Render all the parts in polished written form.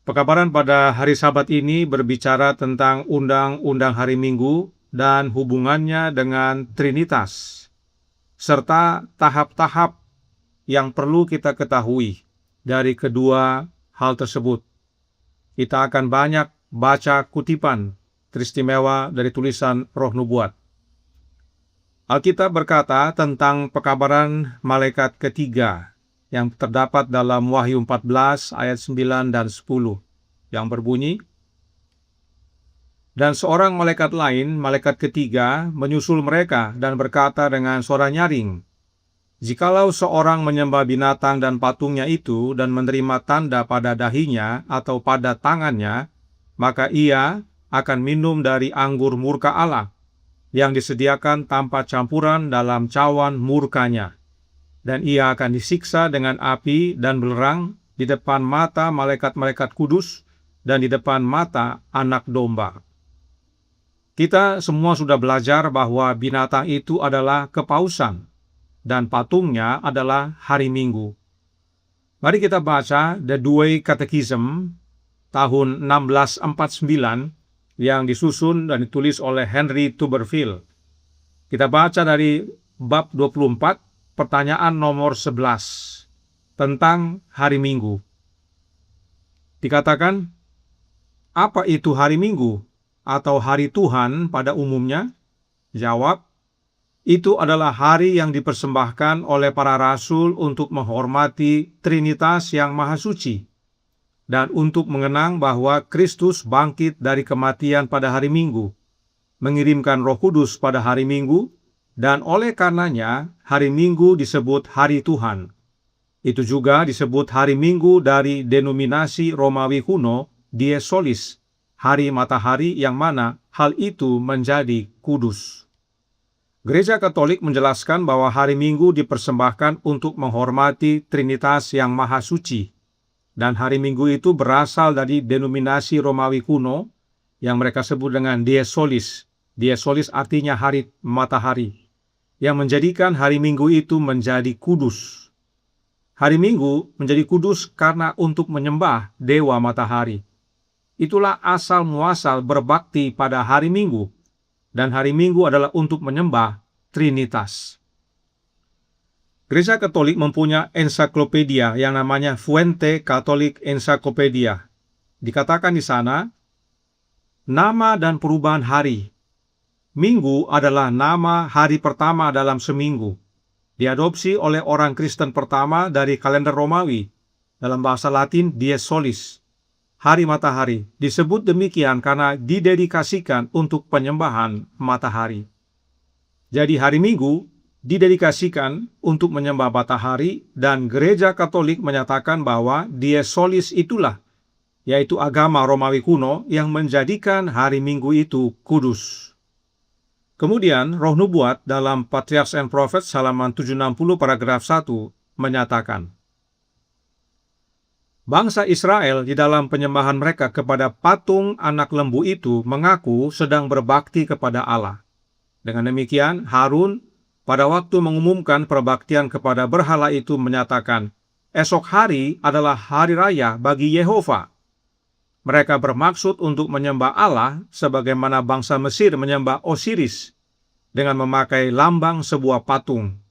Pekabaran pada hari Sabat ini berbicara tentang undang-undang hari Minggu dan hubungannya dengan Trinitas, serta tahap-tahap yang perlu kita ketahui dari kedua hal tersebut. Kita akan banyak baca kutipan teristimewa dari tulisan Roh Nubuat. Alkitab berkata tentang pekabaran malaikat ketiga yang terdapat dalam Wahyu 14 ayat 9 dan 10 yang berbunyi, "Dan seorang malaikat lain, malaikat ketiga, menyusul mereka dan berkata dengan suara nyaring, Jikalau seorang menyembah binatang dan patungnya itu dan menerima tanda pada dahinya atau pada tangannya, maka ia akan minum dari anggur murka Allah yang disediakan tanpa campuran dalam cawan murkanya. Dan ia akan disiksa dengan api dan belerang di depan mata malaikat-malaikat kudus dan di depan mata anak domba." Kita semua sudah belajar bahwa binatang itu adalah kepausan dan patungnya adalah hari Minggu. Mari kita baca The Douay Catechism tahun 1649 yang disusun dan ditulis oleh Henry Tuberville. Kita baca dari bab 24, pertanyaan nomor 11 tentang hari Minggu. Dikatakan, apa itu hari Minggu atau hari Tuhan pada umumnya? Jawab, itu adalah hari yang dipersembahkan oleh para rasul untuk menghormati Trinitas yang Maha Suci dan untuk mengenang bahwa Kristus bangkit dari kematian pada hari Minggu, mengirimkan Roh Kudus pada hari Minggu, dan oleh karenanya hari Minggu disebut hari Tuhan. Itu juga disebut hari Minggu dari denominasi Romawi kuno, Dies Solis, hari matahari, yang mana hal itu menjadi kudus. Gereja Katolik menjelaskan bahwa hari Minggu dipersembahkan untuk menghormati Trinitas yang Maha Suci, dan hari Minggu itu berasal dari denominasi Romawi kuno yang mereka sebut dengan Dies Solis. Dies Solis artinya hari matahari, yang menjadikan hari Minggu itu menjadi kudus. Hari Minggu menjadi kudus karena untuk menyembah Dewa Matahari. Itulah asal muasal berbakti pada hari Minggu, dan hari Minggu adalah untuk menyembah Trinitas. Gereja Katolik mempunyai ensiklopedia yang namanya Fuente Catholic Encyclopedia. Dikatakan di sana, nama dan perubahan hari. Minggu adalah nama hari pertama dalam seminggu. Diadopsi oleh orang Kristen pertama dari kalender Romawi. Dalam bahasa Latin, Dies Solis, hari matahari. Disebut demikian karena didedikasikan untuk penyembahan matahari. Jadi hari Minggu didedikasikan untuk menyembah matahari, dan Gereja Katolik menyatakan bahwa Dies Solis itulah, yaitu agama Romawi kuno, yang menjadikan hari Minggu itu kudus. Kemudian Roh Nubuat dalam Patriarchs and Prophets halaman 760 paragraf 1 menyatakan, bangsa Israel di dalam penyembahan mereka kepada patung anak lembu itu mengaku sedang berbakti kepada Allah. Dengan demikian, Harun pada waktu mengumumkan perbaktian kepada berhala itu menyatakan, esok hari adalah hari raya bagi Yehova. Mereka bermaksud untuk menyembah Allah sebagaimana bangsa Mesir menyembah Osiris dengan memakai lambang sebuah patung.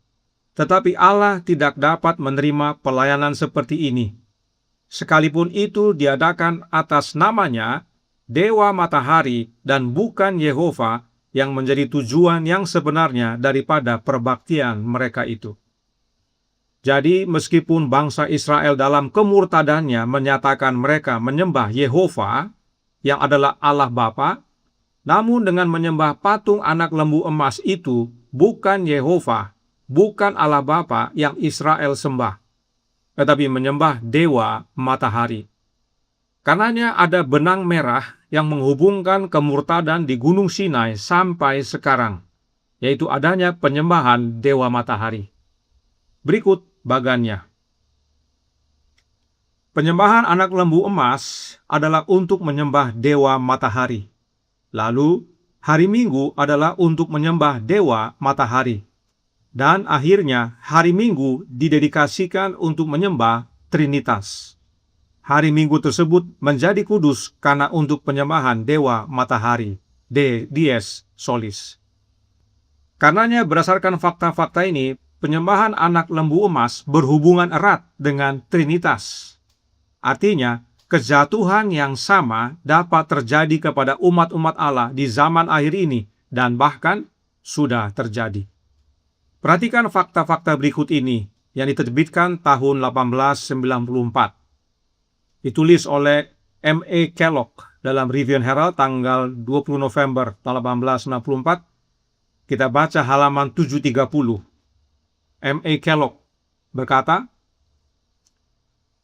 Tetapi Allah tidak dapat menerima pelayanan seperti ini. Sekalipun itu diadakan atas namanya, Dewa Matahari, dan bukan Yehova yang menjadi tujuan yang sebenarnya daripada perbaktian mereka itu. Jadi, meskipun bangsa Israel dalam kemurtadannya menyatakan mereka menyembah Yehova, yang adalah Allah Bapa, namun dengan menyembah patung anak lembu emas itu, bukan Yehova, bukan Allah Bapa yang Israel sembah, tetapi menyembah Dewa Matahari. Karenanya ada benang merah yang menghubungkan kemurtadan di Gunung Sinai sampai sekarang, yaitu adanya penyembahan Dewa Matahari. Berikut bagannya. Penyembahan anak lembu emas adalah untuk menyembah Dewa Matahari. Lalu, hari Minggu adalah untuk menyembah Dewa Matahari. Dan akhirnya, hari Minggu didedikasikan untuk menyembah Trinitas. hari Minggu tersebut menjadi kudus karena untuk penyembahan dewa matahari, Dies Solis. Karenanya berdasarkan fakta-fakta ini, penyembahan anak lembu emas berhubungan erat dengan Trinitas. Artinya, kejatuhan yang sama dapat terjadi kepada umat-umat Allah di zaman akhir ini dan bahkan sudah terjadi. Perhatikan fakta-fakta berikut ini yang diterbitkan tahun 1894. Ditulis oleh M.A. Kellogg dalam Review and Herald tanggal 20 November 1864. Kita baca halaman 730. M.A. Kellogg berkata,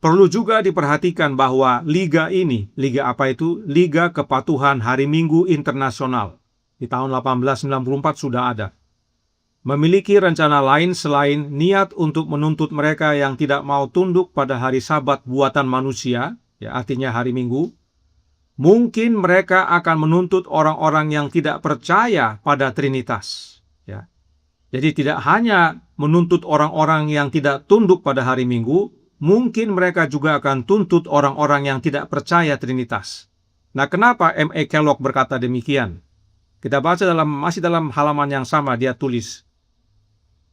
perlu juga diperhatikan bahwa liga ini, liga apa itu? Liga Kepatuhan Hari Minggu Internasional. Di tahun 1894 sudah ada. Memiliki rencana lain selain niat untuk menuntut mereka yang tidak mau tunduk pada hari Sabat buatan manusia, ya artinya hari Minggu. Mungkin mereka akan menuntut orang-orang yang tidak percaya pada Trinitas. Ya. Jadi tidak hanya menuntut orang-orang yang tidak tunduk pada hari Minggu, mungkin mereka juga akan tuntut orang-orang yang tidak percaya Trinitas. Nah, kenapa M.A. Kellogg berkata demikian? Kita baca masih dalam halaman yang sama, dia tulis,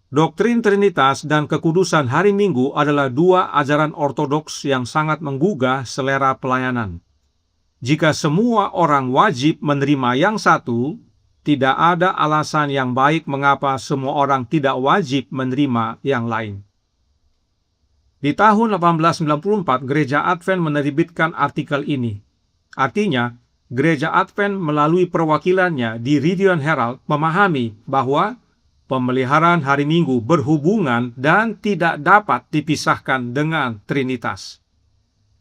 doktrin Trinitas dan kekudusan hari Minggu adalah dua ajaran ortodoks yang sangat menggugah selera pelayanan. Jika semua orang wajib menerima yang satu, tidak ada alasan yang baik mengapa semua orang tidak wajib menerima yang lain. Di tahun 1894, Gereja Advent menerbitkan artikel ini. Artinya, Gereja Advent melalui perwakilannya di Review and Herald memahami bahwa pemeliharaan hari Minggu berhubungan dan tidak dapat dipisahkan dengan Trinitas.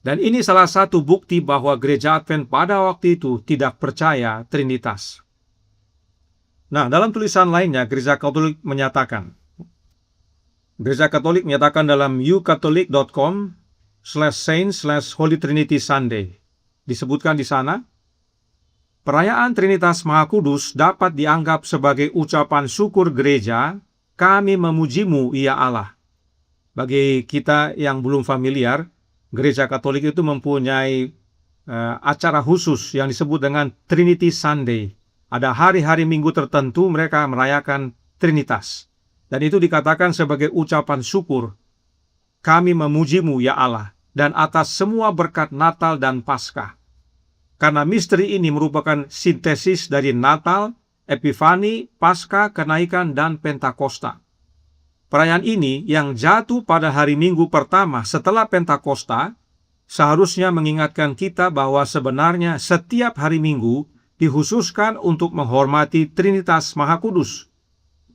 Dan ini salah satu bukti bahwa Gereja Advent pada waktu itu tidak percaya Trinitas. Nah, dalam tulisan lainnya, Gereja Katolik menyatakan, Gereja Katolik menyatakan dalam ucatholic.com/saint/Holy Trinity Sunday, disebutkan di sana, perayaan Trinitas Maha Kudus dapat dianggap sebagai ucapan syukur gereja, kami memujimu ya Allah. Bagi kita yang belum familiar, Gereja Katolik itu mempunyai acara khusus yang disebut dengan Trinity Sunday. Ada hari-hari Minggu tertentu mereka merayakan Trinitas. Dan itu dikatakan sebagai ucapan syukur, kami memujimu ya Allah, dan atas semua berkat Natal dan Paskah. Karena misteri ini merupakan sintesis dari Natal, Epifani, Paskah, Kenaikan, dan Pentakosta. Perayaan ini yang jatuh pada hari Minggu pertama setelah Pentakosta, seharusnya mengingatkan kita bahwa sebenarnya setiap hari Minggu dikhususkan untuk menghormati Trinitas Maha Kudus.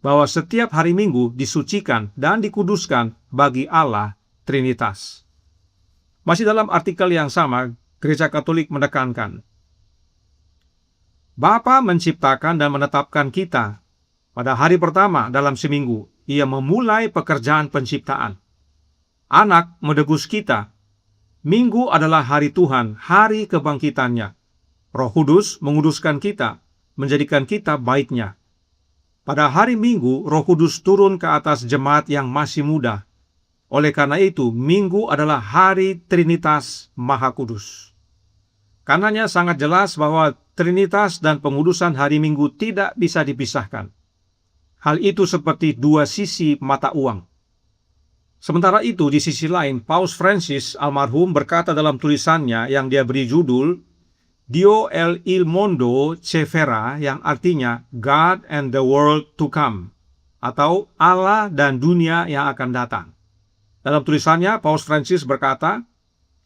Bahwa setiap hari Minggu disucikan dan dikuduskan bagi Allah Trinitas. Masih dalam artikel yang sama, Gereja Katolik menekankan, Bapa menciptakan dan menetapkan kita. Pada hari pertama dalam seminggu, Ia memulai pekerjaan penciptaan. Anak menebus kita. Minggu adalah hari Tuhan, hari kebangkitannya. Roh Kudus menguduskan kita, menjadikan kita baiknya. Pada hari Minggu, Roh Kudus turun ke atas jemaat yang masih muda. Oleh karena itu, Minggu adalah hari Trinitas Maha Kudus. Karenanya sangat jelas bahwa Trinitas dan pengudusan hari Minggu tidak bisa dipisahkan. Hal itu seperti dua sisi mata uang. Sementara itu, di sisi lain, Paus Francis almarhum berkata dalam tulisannya yang dia beri judul Dio il mondo che verrà, yang artinya God and the world to come, atau Allah dan dunia yang akan datang. Dalam tulisannya, Paus Francis berkata,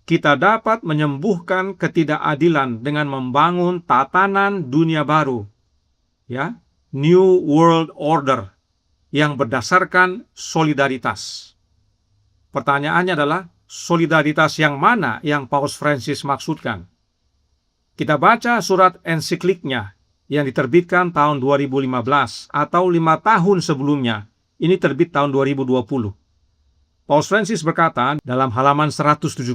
kita dapat menyembuhkan ketidakadilan dengan membangun tatanan dunia baru, ya, New World Order, yang berdasarkan solidaritas. Pertanyaannya adalah, solidaritas yang mana yang Paus Francis maksudkan? Kita baca surat ensikliknya yang diterbitkan tahun 2015 atau 5 tahun sebelumnya. Ini terbit tahun 2020. Paus Francis berkata dalam halaman 175,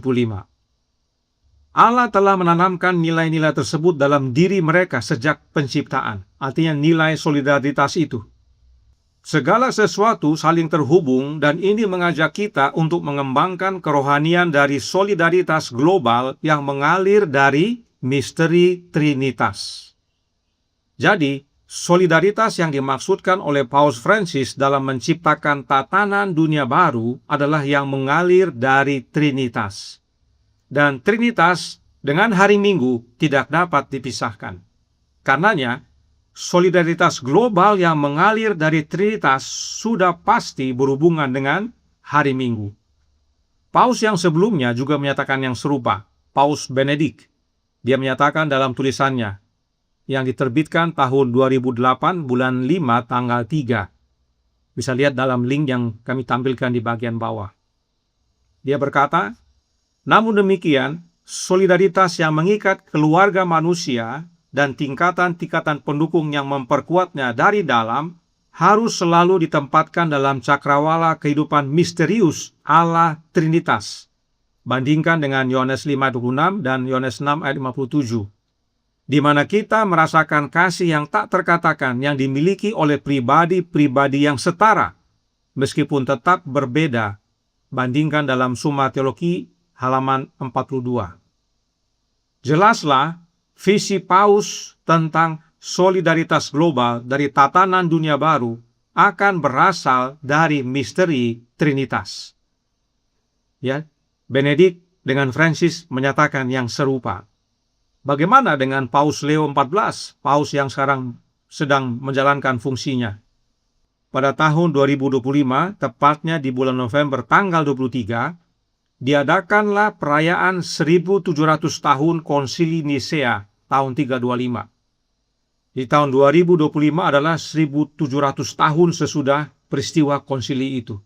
Allah telah menanamkan nilai-nilai tersebut dalam diri mereka sejak penciptaan. Artinya nilai solidaritas itu. Segala sesuatu saling terhubung dan ini mengajak kita untuk mengembangkan kerohanian dari solidaritas global yang mengalir dari misteri Trinitas. Jadi, solidaritas yang dimaksudkan oleh Paus Francis dalam menciptakan tatanan dunia baru adalah yang mengalir dari Trinitas. Dan Trinitas dengan hari Minggu tidak dapat dipisahkan. Karenanya, solidaritas global yang mengalir dari Trinitas sudah pasti berhubungan dengan hari Minggu. Paus yang sebelumnya juga menyatakan yang serupa, Paus Benedik. Dia menyatakan dalam tulisannya yang diterbitkan tahun 2008 bulan 5 tanggal 3. Bisa lihat dalam link yang kami tampilkan di bagian bawah. Dia berkata, namun demikian, solidaritas yang mengikat keluarga manusia dan tingkatan-tingkatan pendukung yang memperkuatnya dari dalam harus selalu ditempatkan dalam cakrawala kehidupan misterius Allah Trinitas. Bandingkan dengan Yohanes 5:26 dan Yohanes 6 ayat 57. Di mana kita merasakan kasih yang tak terkatakan yang dimiliki oleh pribadi-pribadi yang setara, meskipun tetap berbeda. Bandingkan dalam Summa Theologiae halaman 42. Jelaslah, visi Paus tentang solidaritas global dari tatanan dunia baru akan berasal dari misteri Trinitas. Ya, Benedik dengan Francis menyatakan yang serupa. Bagaimana dengan Paus Leo XIV, Paus yang sekarang sedang menjalankan fungsinya? Pada tahun 2025, tepatnya di bulan November tanggal 23, diadakanlah perayaan 1700 tahun Konsili Nisea tahun 325. Di tahun 2025 adalah 1700 tahun sesudah peristiwa konsili itu.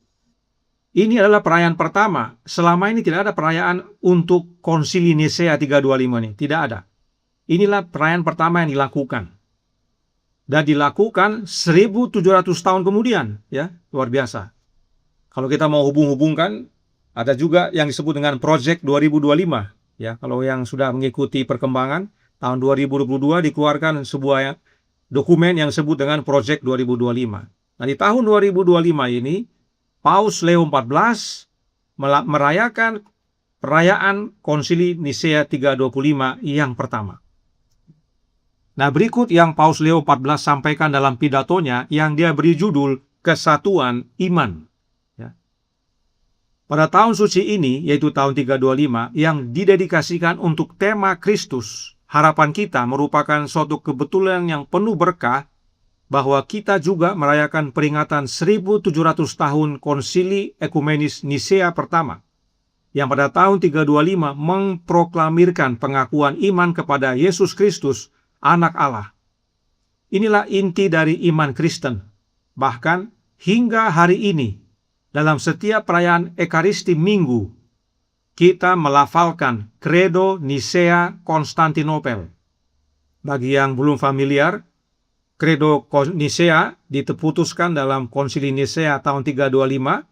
Ini adalah perayaan pertama. Selama ini tidak ada perayaan untuk Konsili Nisea 325 ini, tidak ada. Inilah perayaan pertama yang dilakukan. Dan dilakukan 1700 tahun kemudian, ya, luar biasa. Kalau kita mau hubung-hubungkan, ada juga yang disebut dengan Project 2025, ya. Kalau yang sudah mengikuti perkembangan, tahun 2022 dikeluarkan sebuah dokumen yang disebut dengan Project 2025. Nah, di tahun 2025 ini Paus Leo XIV merayakan perayaan Konsili Nisea 325 yang pertama. Nah, berikut yang Paus Leo XIV sampaikan dalam pidatonya yang dia beri judul Kesatuan Iman. Ya. Pada tahun suci ini, yaitu tahun 325, yang didedikasikan untuk tema Kristus, harapan kita merupakan suatu kebetulan yang penuh berkah bahwa kita juga merayakan peringatan 1700 tahun Konsili Ekumenis Nisea pertama, yang pada tahun 325 memproklamirkan pengakuan iman kepada Yesus Kristus, Anak Allah. Inilah inti dari iman Kristen. Bahkan hingga hari ini, dalam setiap perayaan Ekaristi Minggu, kita melafalkan Credo Nisea Konstantinopel. Bagi yang belum familiar, Credo Nisea diputuskan dalam Konsili Nisea tahun 325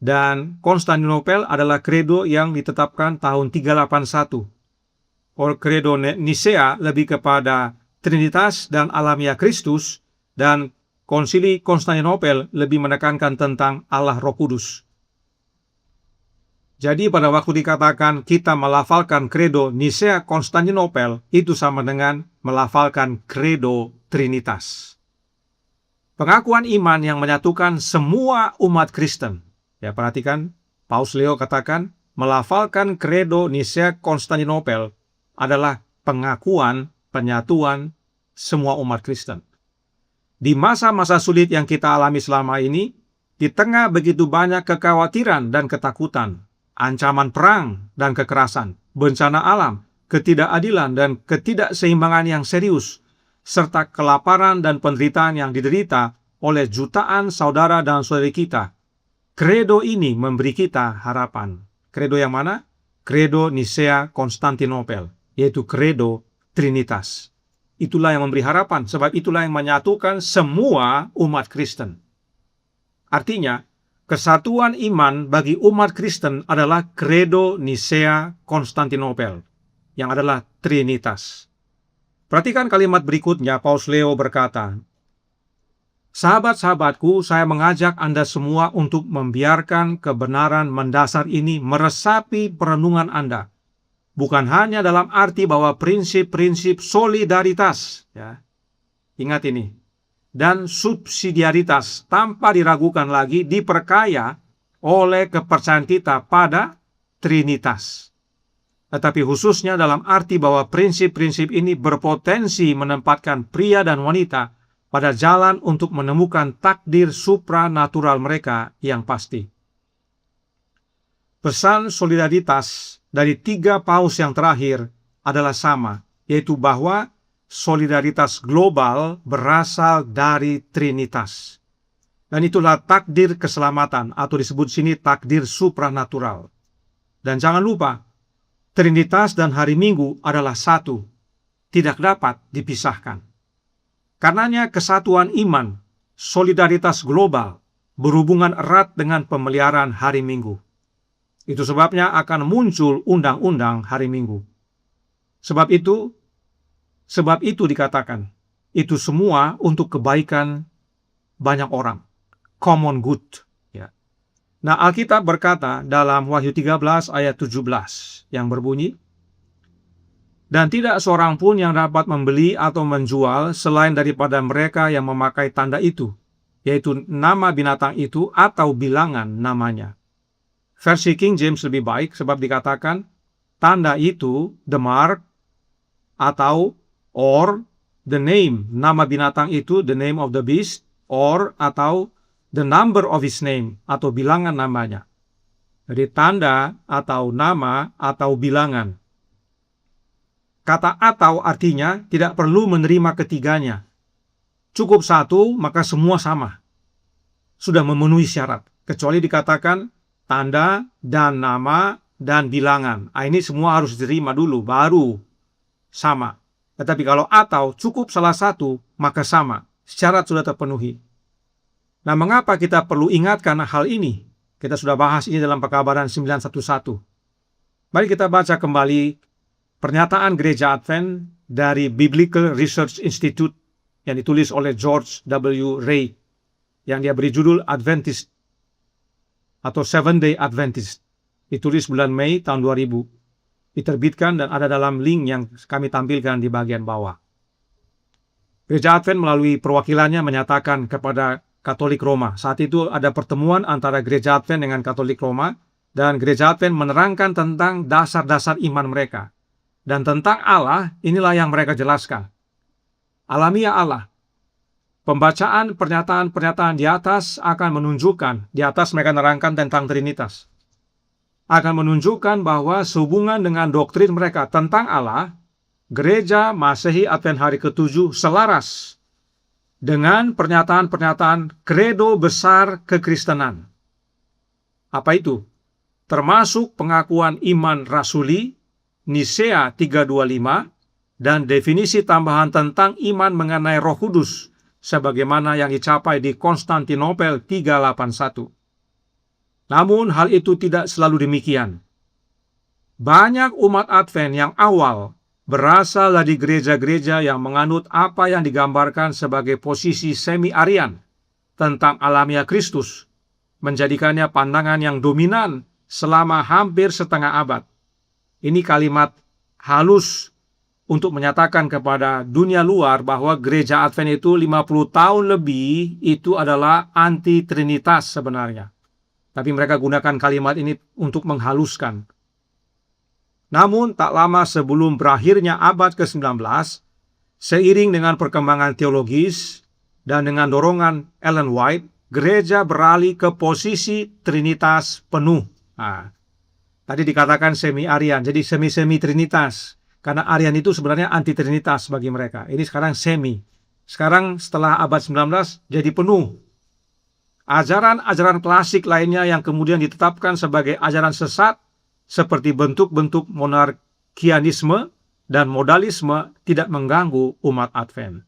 dan Konstantinopel adalah credo yang ditetapkan tahun 381. Credo Nisea lebih kepada Trinitas dan alamiah Kristus, dan Konsili Konstantinopel lebih menekankan tentang Allah Roh Kudus. Jadi pada waktu dikatakan kita melafalkan Credo Nisea Konstantinopel, itu sama dengan melafalkan Credo Trinitas. Pengakuan iman yang menyatukan semua umat Kristen. Ya, perhatikan, Paus Leo katakan, melafalkan Credo Nisea Konstantinopel adalah pengakuan penyatuan semua umat Kristen. Di masa-masa sulit yang kita alami selama ini, di tengah begitu banyak kekhawatiran dan ketakutan, ancaman perang dan kekerasan, bencana alam, ketidakadilan dan ketidakseimbangan yang serius, serta kelaparan dan penderitaan yang diderita oleh jutaan saudara dan saudari kita, Credo ini memberi kita harapan. Credo yang mana? Credo Nisea Konstantinopel, yaitu Credo Trinitas. Itulah yang memberi harapan, sebab itulah yang menyatukan semua umat Kristen. Artinya, kesatuan iman bagi umat Kristen adalah Credo Nisea Konstantinopel, yang adalah Trinitas. Perhatikan kalimat berikutnya, Paus Leo berkata, Sahabat-sahabatku, saya mengajak Anda semua untuk membiarkan kebenaran mendasar ini meresapi perenungan Anda. Bukan hanya dalam arti bahwa prinsip-prinsip solidaritas, ya, ingat ini, dan subsidiaritas tanpa diragukan lagi diperkaya oleh kepercayaan kita pada Trinitas. Tetapi khususnya dalam arti bahwa prinsip-prinsip ini berpotensi menempatkan pria dan wanita pada jalan untuk menemukan takdir supranatural mereka yang pasti. Pesan solidaritas dari 3 paus yang terakhir adalah sama, yaitu bahwa solidaritas global berasal dari Trinitas. Dan itulah takdir keselamatan, atau disebut sini takdir supranatural. Dan jangan lupa, Trinitas dan hari Minggu adalah satu, tidak dapat dipisahkan. Karenanya kesatuan iman, solidaritas global, berhubungan erat dengan pemeliharaan hari Minggu. Itu sebabnya akan muncul undang-undang hari Minggu. Sebab itu dikatakan, itu semua untuk kebaikan banyak orang. Common good. Ya. Nah, Alkitab berkata dalam Wahyu 13 ayat 17 yang berbunyi, dan tidak seorang pun yang dapat membeli atau menjual selain daripada mereka yang memakai tanda itu, yaitu nama binatang itu atau bilangan namanya. Versi King James lebih baik sebab dikatakan tanda itu, the mark, atau or the name, nama binatang itu, the name of the beast, or atau the number of his name, atau bilangan namanya. Jadi tanda atau nama atau bilangan. Kata atau artinya tidak perlu menerima ketiganya. Cukup satu, maka semua sama. Sudah memenuhi syarat. Kecuali dikatakan tanda dan nama dan bilangan. Ini semua harus diterima dulu, baru sama. Tetapi kalau atau cukup salah satu, maka sama. Syarat sudah terpenuhi. Nah, mengapa kita perlu ingatkan hal ini? Kita sudah bahas ini dalam Pekabaran 911. Mari kita baca kembali pernyataan Gereja Advent dari Biblical Research Institute yang ditulis oleh George W. Ray, yang dia beri judul Adventist atau Seventh Day Adventist. Ditulis bulan Mei tahun 2000. Diterbitkan dan ada dalam link yang kami tampilkan di bagian bawah. Gereja Advent melalui perwakilannya menyatakan kepada Katolik Roma. Saat itu ada pertemuan antara Gereja Advent dengan Katolik Roma, dan Gereja Advent menerangkan tentang dasar-dasar iman mereka. Dan tentang Allah, inilah yang mereka jelaskan. Alamiah Allah. Pembacaan pernyataan-pernyataan di atas akan menunjukkan, di atas mereka menerangkan tentang Trinitas, akan menunjukkan bahwa sehubungan dengan doktrin mereka tentang Allah, Gereja Masehi Advent hari ke-7 selaras dengan pernyataan-pernyataan kredo besar kekristenan. Apa itu? Termasuk pengakuan iman rasuli, Nisea 325, dan definisi tambahan tentang iman mengenai Roh Kudus, sebagaimana yang dicapai di Konstantinopel 381. Namun hal itu tidak selalu demikian. Banyak umat Advent yang awal berasal dari gereja-gereja yang menganut apa yang digambarkan sebagai posisi semi-Arian tentang alamiah Kristus, menjadikannya pandangan yang dominan selama hampir setengah abad. Ini kalimat halus untuk menyatakan kepada dunia luar bahwa gereja Advent itu 50 tahun lebih itu adalah anti-trinitas sebenarnya. Tapi mereka gunakan kalimat ini untuk menghaluskan. Namun tak lama sebelum berakhirnya abad ke-19, seiring dengan perkembangan teologis dan dengan dorongan Ellen White, gereja beralih ke posisi trinitas penuh. Tadi dikatakan semi-Arian, jadi semi-semi trinitas. Karena Arian itu sebenarnya anti-trinitas bagi mereka. Ini sekarang semi. Sekarang setelah abad 19 jadi penuh. Ajaran-ajaran klasik lainnya yang kemudian ditetapkan sebagai ajaran sesat, seperti bentuk-bentuk monarkianisme dan modalisme, tidak mengganggu umat Advent.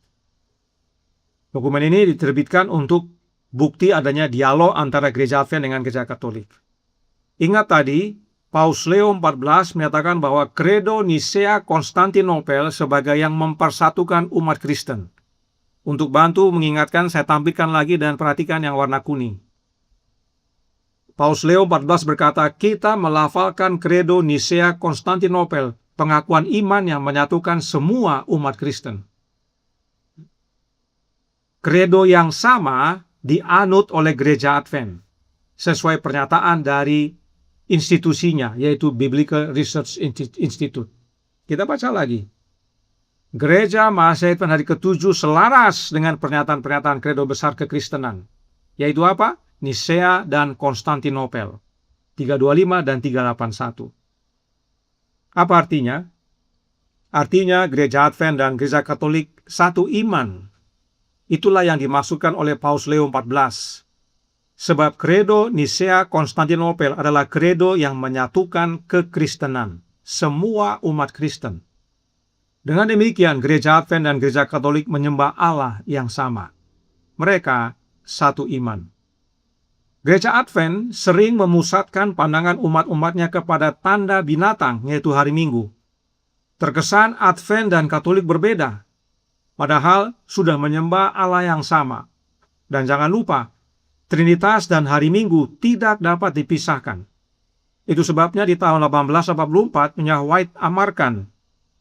Dokumen ini diterbitkan untuk bukti adanya dialog antara gereja Advent dengan gereja Katolik. Ingat tadi, Paus Leo XIV menyatakan bahwa kredo Nisea Konstantinopel sebagai yang mempersatukan umat Kristen. Untuk bantu mengingatkan, saya tampilkan lagi dan perhatikan yang warna kuning. Paus Leo XIV berkata, kita melafalkan kredo Nisea Konstantinopel, pengakuan iman yang menyatukan semua umat Kristen. Kredo yang sama dianut oleh Gereja Advent, sesuai pernyataan dari institusinya, yaitu Biblical Research Institute. Kita baca lagi. Gereja Mahasiswa Advent hari ke-7 selaras dengan pernyataan-pernyataan kredo besar kekristenan, yaitu apa? Nisea dan Konstantinopel 325 dan 381. Apa artinya? Artinya Gereja Advent dan Gereja Katolik satu iman. Itulah yang dimaksudkan oleh Paus Leo XIV. Sebab kredo Nisea Konstantinopel adalah kredo yang menyatukan kekristenan, semua umat Kristen. Dengan demikian, Gereja Advent dan Gereja Katolik menyembah Allah yang sama. Mereka satu iman. Gereja Advent sering memusatkan pandangan umat-umatnya kepada tanda binatang, yaitu hari Minggu. Terkesan Advent dan Katolik berbeda, padahal sudah menyembah Allah yang sama. Dan jangan lupa, Trinitas dan hari Minggu tidak dapat dipisahkan. Itu sebabnya di tahun 1884, Nyonya White amarkan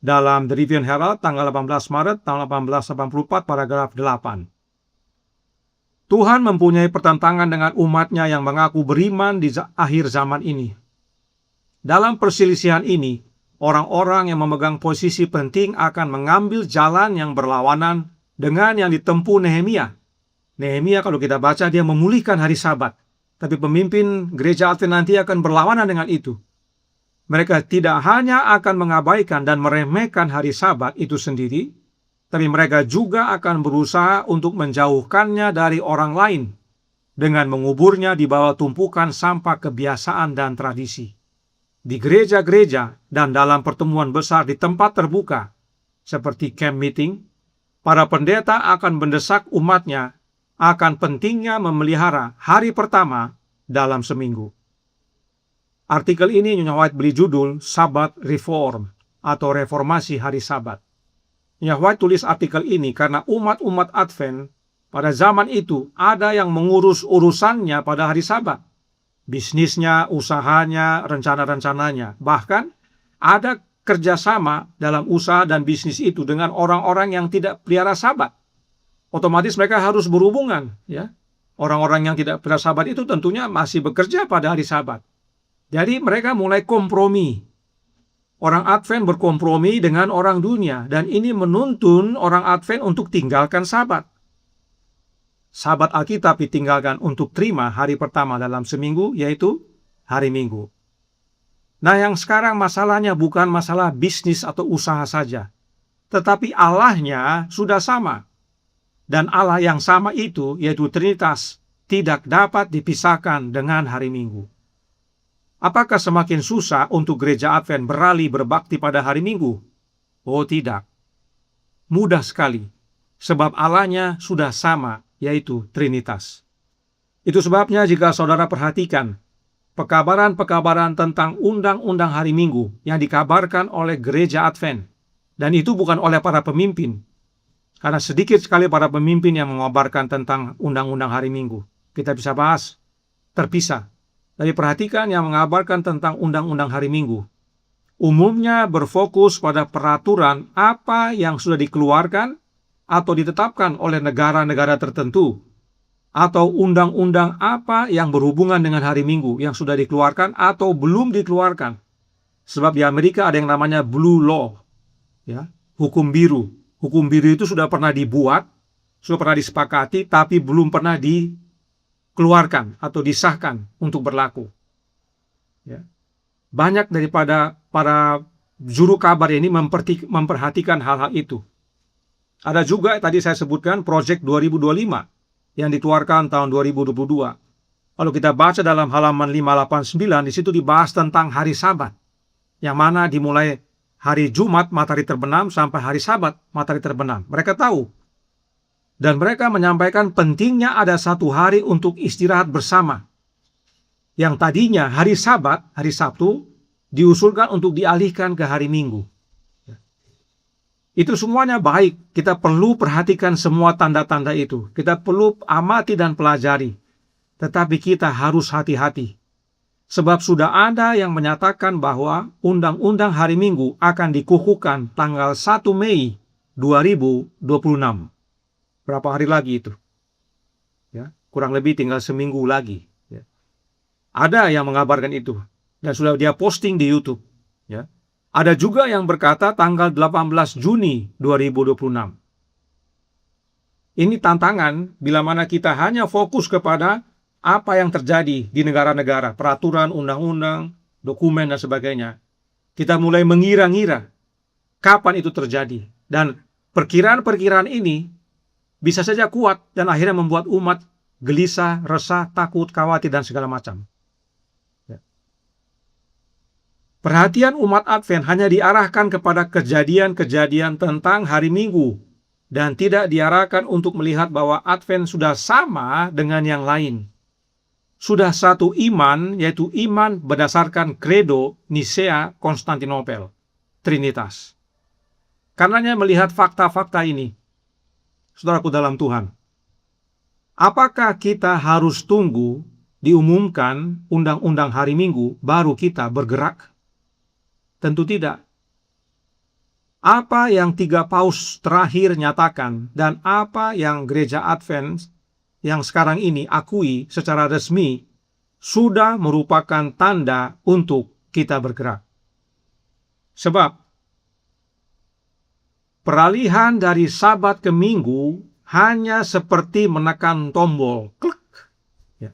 dalam The Review and Herald tanggal 18 Maret tahun 1884 paragraf 8. Tuhan mempunyai pertentangan dengan umatnya yang mengaku beriman di akhir zaman ini. Dalam perselisihan ini, orang-orang yang memegang posisi penting akan mengambil jalan yang berlawanan dengan yang ditempuh Nehemia. Nehemia, kalau kita baca, dia memulihkan hari Sabat. Tapi pemimpin Gereja Advent nanti akan berlawanan dengan itu. Mereka tidak hanya akan mengabaikan dan meremehkan hari Sabat itu sendiri, tapi mereka juga akan berusaha untuk menjauhkannya dari orang lain dengan menguburnya di bawah tumpukan sampah kebiasaan dan tradisi. Di gereja-gereja dan dalam pertemuan besar di tempat terbuka, seperti camp meeting, para pendeta akan mendesak umatnya akan pentingnya memelihara hari pertama dalam seminggu. Artikel ini Nyonya White beri judul Sabbath Reform atau Reformasi Hari Sabat. Nyonya White tulis artikel ini karena umat-umat Advent pada zaman itu ada yang mengurus urusannya pada hari Sabat. Bisnisnya, usahanya, rencana-rencananya. Bahkan ada kerjasama dalam usaha dan bisnis itu dengan orang-orang yang tidak pelihara Sabat. Otomatis mereka harus berhubungan, ya. Orang-orang yang tidak pelihara Sabat itu tentunya masih bekerja pada hari Sabat. Jadi mereka mulai kompromi. Orang Advent berkompromi dengan orang dunia, dan ini menuntun orang Advent untuk tinggalkan Sabat. Sabat Alkitab ditinggalkan untuk terima hari pertama dalam seminggu, yaitu hari Minggu. Nah, yang sekarang masalahnya bukan masalah bisnis atau usaha saja, tetapi Allahnya sudah sama. Dan Allah yang sama itu, yaitu Trinitas, tidak dapat dipisahkan dengan hari Minggu. Apakah semakin susah untuk Gereja Advent beralih berbakti pada hari Minggu? Oh, tidak. Mudah sekali, sebab Allahnya sudah sama, yaitu Trinitas. Itu sebabnya jika saudara perhatikan, pekabaran-pekabaran tentang undang-undang hari Minggu yang dikabarkan oleh Gereja Advent, dan itu bukan oleh para pemimpin, karena sedikit sekali para pemimpin yang mengabarkan tentang undang-undang hari Minggu. Kita bisa bahas terpisah. Tapi perhatikan yang mengabarkan tentang undang-undang hari Minggu. Umumnya berfokus pada peraturan apa yang sudah dikeluarkan atau ditetapkan oleh negara-negara tertentu, atau undang-undang apa yang berhubungan dengan hari Minggu yang sudah dikeluarkan atau belum dikeluarkan. Sebab di Amerika ada yang namanya Blue Law, ya, hukum biru. Hukum biru itu sudah pernah dibuat, sudah pernah disepakati, tapi belum pernah dikeluarkan atau disahkan untuk berlaku. Ya. Banyak daripada para juru kabar ini memperhatikan hal-hal itu. Ada juga tadi saya sebutkan Project 2025 yang dikeluarkan tahun 2022. Kalau kita baca dalam halaman 589, di situ dibahas tentang hari Sabat, yang mana dimulai hari Jumat matahari terbenam sampai hari Sabat matahari terbenam. Mereka tahu. Dan mereka menyampaikan pentingnya ada satu hari untuk istirahat bersama. Yang tadinya hari Sabat, hari Sabtu, diusulkan untuk dialihkan ke hari Minggu. Itu semuanya baik. Kita perlu perhatikan semua tanda-tanda itu. Kita perlu amati dan pelajari. Tetapi kita harus hati-hati. Sebab sudah ada yang menyatakan bahwa Undang-Undang Hari Minggu akan dikukuhkan tanggal 1 Mei 2026. Berapa hari lagi itu? Ya, kurang lebih tinggal seminggu lagi. Ya. Ada yang mengabarkan itu. Dan sudah dia posting di YouTube. Ya. Ada juga yang berkata tanggal 18 Juni 2026. Ini tantangan bila mana kita hanya fokus kepada apa yang terjadi di negara-negara, peraturan, undang-undang, dokumen, dan sebagainya. Kita mulai mengira-ngira kapan itu terjadi. Dan perkiraan-perkiraan ini bisa saja kuat dan akhirnya membuat umat gelisah, resah, takut, khawatir, dan segala macam. Perhatian umat Advent hanya diarahkan kepada kejadian-kejadian tentang hari Minggu dan tidak diarahkan untuk melihat bahwa Advent sudah sama dengan yang lain. Sudah satu iman, yaitu iman berdasarkan Credo Nisea Konstantinopel, Trinitas. Karenanya melihat fakta-fakta ini, saudaraku dalam Tuhan, apakah kita harus tunggu diumumkan undang-undang hari Minggu baru kita bergerak? Tentu tidak. Apa yang 3 paus terakhir nyatakan dan apa yang gereja Advent yang sekarang ini akui secara resmi sudah merupakan tanda untuk kita bergerak. Sebab peralihan dari Sabat ke Minggu hanya seperti menekan tombol klik. Ya.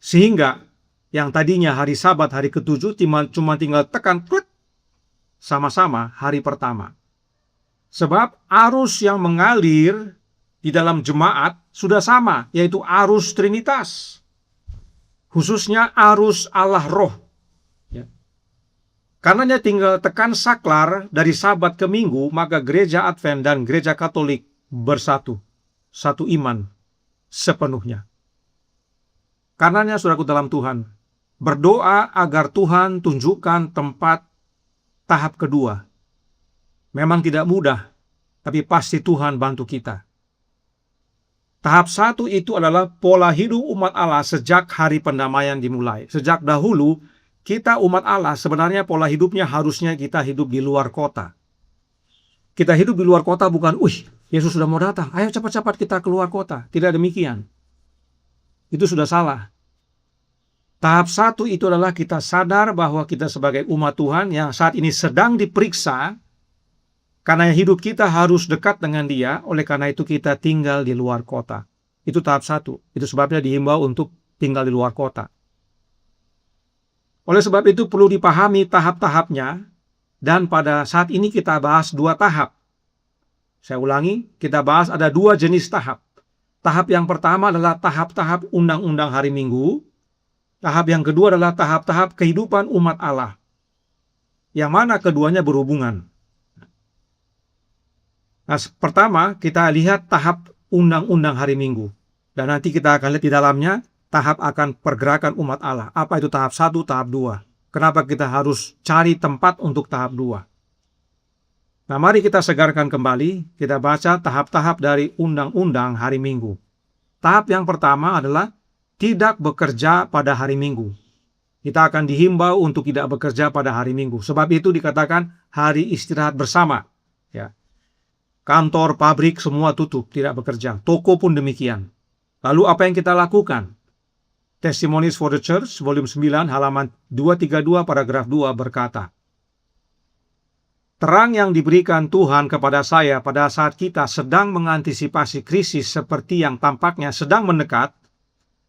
Sehingga yang tadinya hari Sabat hari ke-7 cuma tinggal tekan klik sama-sama hari pertama. Sebab arus yang mengalir di dalam jemaat sudah sama, yaitu arus Trinitas. Khususnya arus Allah Roh. Ya. Karenanya tinggal tekan saklar dari Sabat ke Minggu, maka gereja Advent dan gereja Katolik bersatu. Satu iman sepenuhnya. Karenanya saudaraku dalam Tuhan, berdoa agar Tuhan tunjukkan tempat tahap kedua. Memang tidak mudah, tapi pasti Tuhan bantu kita. Tahap 1 itu adalah pola hidup umat Allah sejak hari pendamaian dimulai. Sejak dahulu, kita umat Allah sebenarnya pola hidupnya harusnya kita hidup di luar kota. Kita hidup di luar kota bukan, Yesus sudah mau datang, ayo cepat-cepat kita keluar kota. Tidak demikian. Itu sudah salah. Tahap 1 itu adalah kita sadar bahwa kita sebagai umat Tuhan yang saat ini sedang diperiksa, karena hidup kita harus dekat dengan Dia, oleh karena itu kita tinggal di luar kota. Itu tahap 1. Itu sebabnya dihimbau untuk tinggal di luar kota. Oleh sebab itu perlu dipahami tahap-tahapnya, dan pada saat ini kita bahas 2 tahap. Saya ulangi, kita bahas ada 2 jenis tahap. Tahap yang pertama adalah tahap-tahap undang-undang hari Minggu. Tahap yang kedua adalah tahap-tahap kehidupan umat Allah, yang mana keduanya berhubungan. Nah, pertama kita lihat tahap undang-undang hari Minggu. Dan nanti kita akan lihat di dalamnya tahap akan pergerakan umat Allah. Apa itu tahap 1, tahap 2? Kenapa kita harus cari tempat untuk tahap 2? Nah, mari kita segarkan kembali, kita baca tahap-tahap dari undang-undang hari Minggu. Tahap yang pertama adalah tidak bekerja pada hari Minggu. Kita akan dihimbau untuk tidak bekerja pada hari Minggu. Sebab itu dikatakan hari istirahat bersama. Ya. Kantor, pabrik, semua tutup, tidak bekerja. Toko pun demikian. Lalu apa yang kita lakukan? Testimonies for the Church, volume 9, halaman 232, paragraf 2 berkata, terang yang diberikan Tuhan kepada saya pada saat kita sedang mengantisipasi krisis seperti yang tampaknya sedang mendekat,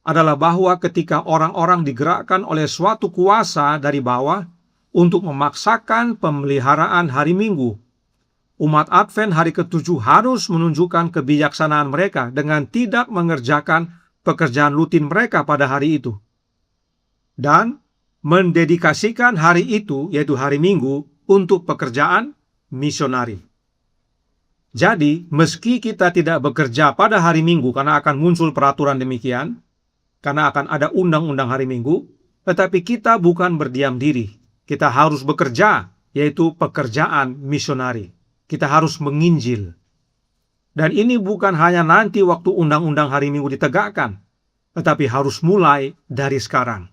adalah bahwa ketika orang-orang digerakkan oleh suatu kuasa dari bawah untuk memaksakan pemeliharaan hari Minggu, umat Advent hari ke-7 harus menunjukkan kebijaksanaan mereka dengan tidak mengerjakan pekerjaan rutin mereka pada hari itu, dan mendedikasikan hari itu, yaitu hari Minggu, untuk pekerjaan misionari. Jadi, meski kita tidak bekerja pada hari Minggu karena akan muncul peraturan demikian, karena akan ada undang-undang hari Minggu, tetapi kita bukan berdiam diri. Kita harus bekerja, yaitu pekerjaan misionari. Kita harus menginjil. Dan ini bukan hanya nanti waktu undang-undang hari Minggu ditegakkan, tetapi harus mulai dari sekarang.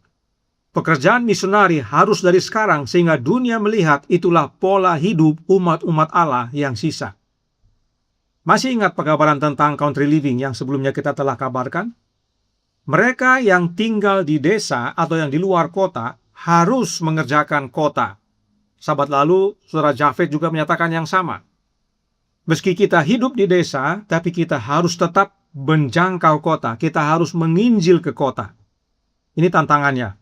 Pekerjaan misionari harus dari sekarang sehingga dunia melihat itulah pola hidup umat-umat Allah yang sisa. Masih ingat pekabaran tentang country living yang sebelumnya kita telah kabarkan? Mereka yang tinggal di desa atau yang di luar kota harus mengerjakan kota. Sahabat lalu, Saudara Jafet juga menyatakan yang sama. Meski kita hidup di desa, tapi kita harus tetap menjangkau kota. Kita harus menginjil ke kota. Ini tantangannya.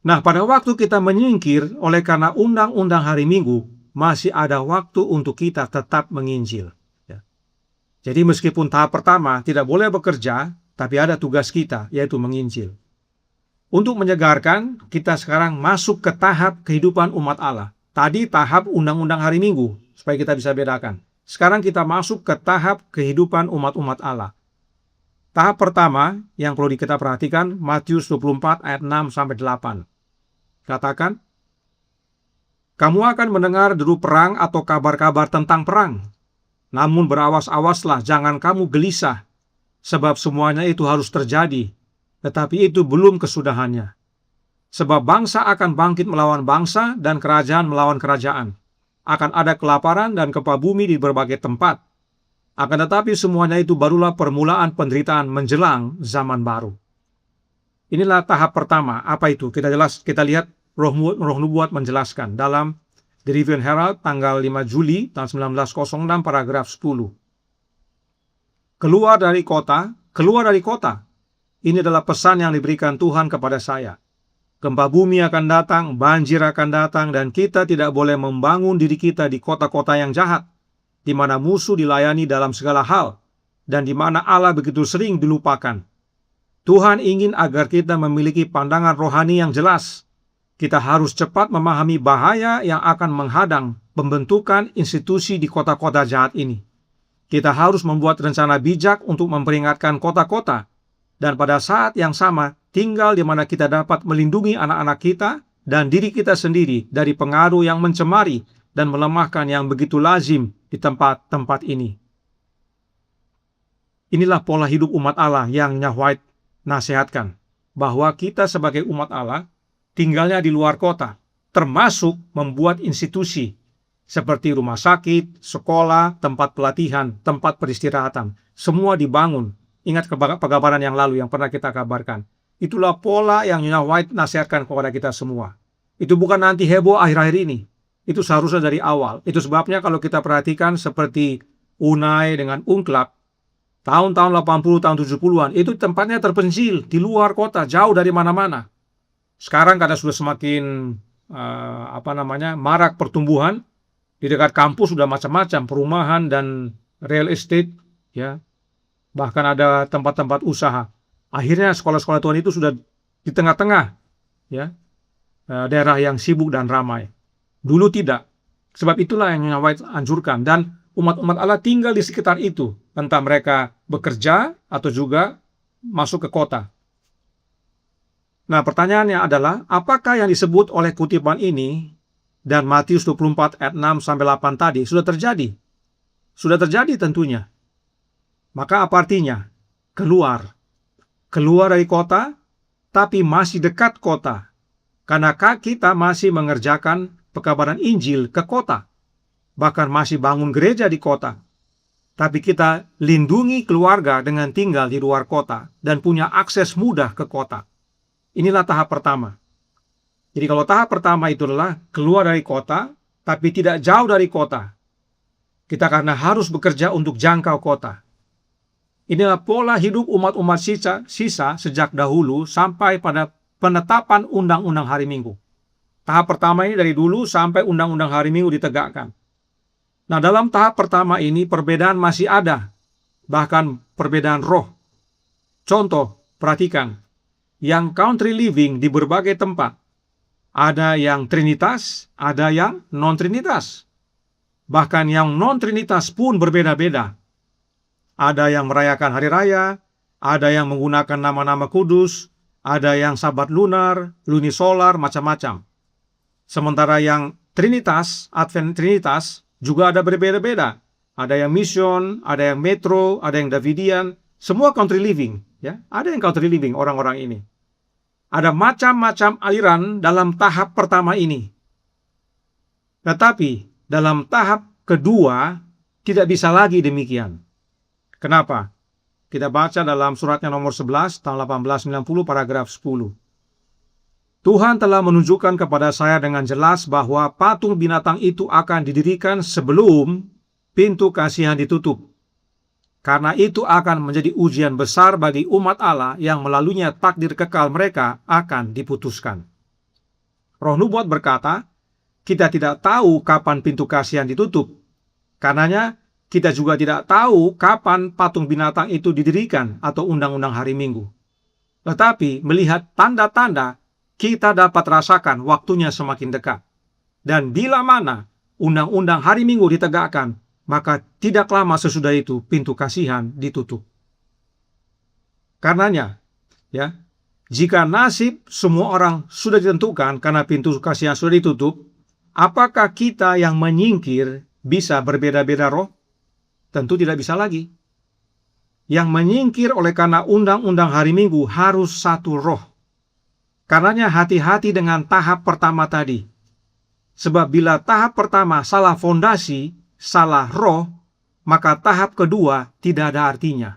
Nah, pada waktu kita menyingkir oleh karena undang-undang hari Minggu, masih ada waktu untuk kita tetap menginjil. Jadi meskipun tahap pertama tidak boleh bekerja, tapi ada tugas kita, yaitu menginjil. Untuk menyegarkan, kita sekarang masuk ke tahap kehidupan umat Allah. Tadi tahap undang-undang hari Minggu, supaya kita bisa bedakan. Sekarang kita masuk ke tahap kehidupan umat-umat Allah. Tahap pertama yang perlu kita perhatikan, Matius 24 ayat 6-8. Katakan, kamu akan mendengar deru perang atau kabar-kabar tentang perang. Namun berawas-awaslah, jangan kamu gelisah, sebab semuanya itu harus terjadi, tetapi itu belum kesudahannya. Sebab bangsa akan bangkit melawan bangsa dan kerajaan melawan kerajaan. Akan ada kelaparan dan gempa bumi di berbagai tempat. Akan tetapi semuanya itu barulah permulaan penderitaan menjelang zaman baru. Inilah tahap pertama. Apa itu? Kita lihat Roh Nubuat menjelaskan dalam The Review and Herald tanggal 5 Juli tahun 1906 paragraf 10. Keluar dari kota, keluar dari kota. Ini adalah pesan yang diberikan Tuhan kepada saya. Gempa bumi akan datang, banjir akan datang, dan kita tidak boleh membangun diri kita di kota-kota yang jahat, di mana musuh dilayani dalam segala hal, dan di mana Allah begitu sering dilupakan. Tuhan ingin agar kita memiliki pandangan rohani yang jelas. Kita harus cepat memahami bahaya yang akan menghadang pembentukan institusi di kota-kota jahat ini. Kita harus membuat rencana bijak untuk memperingatkan kota-kota, dan pada saat yang sama tinggal di mana kita dapat melindungi anak-anak kita dan diri kita sendiri dari pengaruh yang mencemari dan melemahkan yang begitu lazim di tempat-tempat ini. Inilah pola hidup umat Allah yang Nya White nasihatkan, bahwa kita sebagai umat Allah tinggalnya di luar kota, termasuk membuat institusi seperti rumah sakit, sekolah, tempat pelatihan, tempat peristirahatan. Semua dibangun. Ingat pekabaran yang lalu yang pernah kita kabarkan. Itulah pola yang Nya White nasihatkan kepada kita semua. Itu bukan nanti heboh akhir-akhir ini. Itu seharusnya dari awal. Itu sebabnya kalau kita perhatikan seperti Unai dengan Unklak, tahun-tahun 80, tahun 70-an, itu tempatnya terpencil, di luar kota, jauh dari mana-mana. Sekarang karena sudah semakin marak pertumbuhan, di dekat kampus sudah macam-macam, perumahan dan real estate, ya. Bahkan ada tempat-tempat usaha. Akhirnya sekolah-sekolah Tuhan itu sudah di tengah-tengah, ya, daerah yang sibuk dan ramai. Dulu tidak. Sebab itulah yang Nya White anjurkan. Dan umat-umat Allah tinggal di sekitar itu, entah mereka bekerja atau juga masuk ke kota. Nah, pertanyaannya adalah, apakah yang disebut oleh kutipan ini dan Matius 24 ayat 6-8 tadi sudah terjadi? Sudah terjadi tentunya. Maka apa artinya? Keluar dari kota, tapi masih dekat kota. Karena kita masih mengerjakan pekabaran Injil ke kota. Bahkan masih bangun gereja di kota. Tapi kita lindungi keluarga dengan tinggal di luar kota dan punya akses mudah ke kota. Inilah tahap pertama. Jadi kalau tahap pertama itu adalah keluar dari kota, tapi tidak jauh dari kota. Kita karena harus bekerja untuk jangkau kota. Inilah pola hidup umat-umat sisa sejak dahulu sampai pada penetapan undang-undang hari Minggu. Tahap pertama ini dari dulu sampai undang-undang hari Minggu ditegakkan. Nah, dalam tahap pertama ini perbedaan masih ada, bahkan perbedaan roh. Contoh, perhatikan, yang country living di berbagai tempat. Ada yang Trinitas, ada yang non-Trinitas. Bahkan yang non-Trinitas pun berbeda-beda. Ada yang merayakan hari raya, ada yang menggunakan nama-nama kudus, ada yang sabat lunar, lunisolar, macam-macam. Sementara yang Trinitas, Advent Trinitas, juga ada berbeda-beda. Ada yang mission, ada yang metro, ada yang Davidian, semua country living, ya. Ada yang country living orang-orang ini. Ada macam-macam aliran dalam tahap pertama ini. Tetapi dalam tahap kedua tidak bisa lagi demikian. Kenapa? Kita baca dalam suratnya nomor 11 tahun 1890 paragraf 10. Tuhan telah menunjukkan kepada saya dengan jelas bahwa patung binatang itu akan didirikan sebelum pintu kasihan ditutup. Karena itu akan menjadi ujian besar bagi umat Allah yang melaluinya takdir kekal mereka akan diputuskan. Roh nubuat berkata, kita tidak tahu kapan pintu kasihan ditutup. Karenanya, kita juga tidak tahu kapan patung binatang itu didirikan atau undang-undang hari Minggu. Tetapi melihat tanda-tanda, kita dapat rasakan waktunya semakin dekat. Dan bila mana undang-undang hari Minggu ditegakkan, maka tidak lama sesudah itu pintu kasihan ditutup. Karenanya, ya, jika nasib semua orang sudah ditentukan karena pintu kasihan sudah ditutup, apakah kita yang menyingkir bisa berbeda-beda roh? Tentu tidak bisa lagi. Yang menyingkir oleh karena undang-undang hari Minggu harus satu roh. Karenanya hati-hati dengan tahap pertama tadi. Sebab bila tahap pertama salah fondasi, salah roh, maka tahap kedua tidak ada artinya.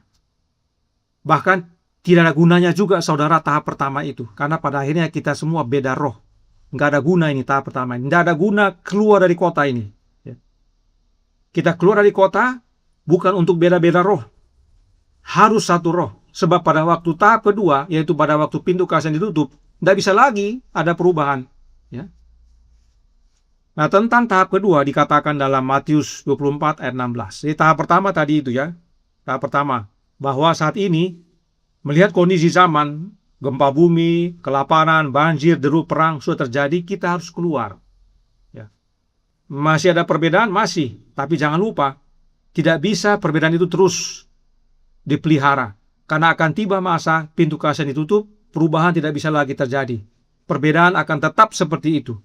Bahkan tidak ada gunanya juga saudara tahap pertama itu. Karena pada akhirnya kita semua beda roh. Nggak ada guna ini tahap pertama. Nggak ada guna keluar dari kota ini. Kita keluar dari kota bukan untuk beda-beda roh. Harus satu roh. Sebab pada waktu tahap kedua, yaitu pada waktu pintu kasihan ditutup, nggak bisa lagi ada perubahan. Ya. Nah, tentang tahap kedua dikatakan dalam Matius 24 ayat 16. Jadi tahap pertama tadi itu ya. Tahap pertama. Bahwa saat ini, melihat kondisi zaman, gempa bumi, kelaparan, banjir, deru perang sudah terjadi, kita harus keluar. Ya. Masih ada perbedaan? Masih. Tapi jangan lupa, tidak bisa perbedaan itu terus dipelihara. Karena akan tiba masa pintu kasihan ditutup, perubahan tidak bisa lagi terjadi. Perbedaan akan tetap seperti itu.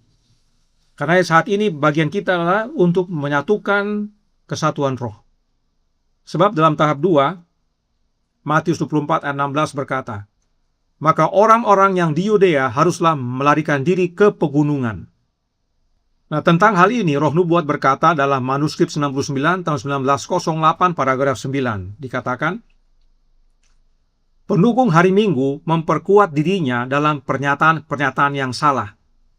Karena saat ini bagian kita adalah untuk menyatukan kesatuan roh. Sebab dalam tahap 2, Matius 24 ayat 16 berkata, maka orang-orang yang di Yudea haruslah melarikan diri ke pegunungan. Nah, tentang hal ini Roh Nubuat berkata dalam manuskrip 99 tahun 1908 paragraf 9 dikatakan, pendukung hari Minggu memperkuat dirinya dalam pernyataan-pernyataan yang salah.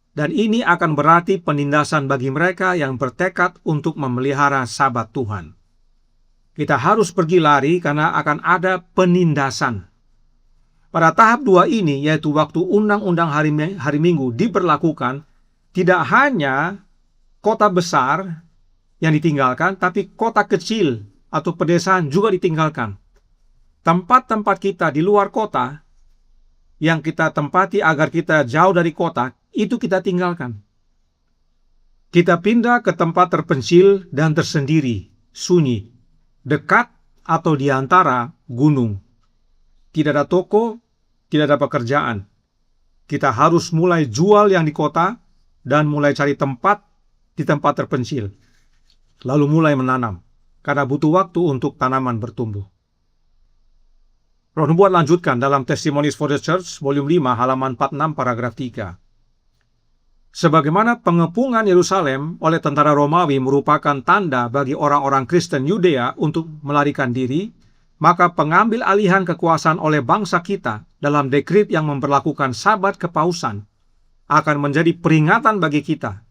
Dan ini akan berarti penindasan bagi mereka yang bertekad untuk memelihara Sabat Tuhan. Kita harus pergi lari karena akan ada penindasan. Pada tahap 2 ini, yaitu waktu undang-undang hari Minggu diberlakukan, tidak hanya kota besar yang ditinggalkan, tapi kota kecil atau pedesaan juga ditinggalkan. Tempat-tempat kita di luar kota yang kita tempati agar kita jauh dari kota, itu kita tinggalkan. Kita pindah ke tempat terpencil dan tersendiri, sunyi, dekat atau di antara gunung. Tidak ada toko, tidak ada pekerjaan. Kita harus mulai jual yang di kota dan mulai cari tempat di tempat terpencil. Lalu mulai menanam, karena butuh waktu untuk tanaman bertumbuh. Roh Nubuat lanjutkan dalam Testimonies for the Church, volume 5, halaman 46, paragraf 3. Sebagaimana pengepungan Yerusalem oleh tentara Romawi merupakan tanda bagi orang-orang Kristen Yudea untuk melarikan diri, maka pengambil alihan kekuasaan oleh bangsa kita dalam dekrit yang memperlakukan Sabat Kepausan akan menjadi peringatan bagi kita.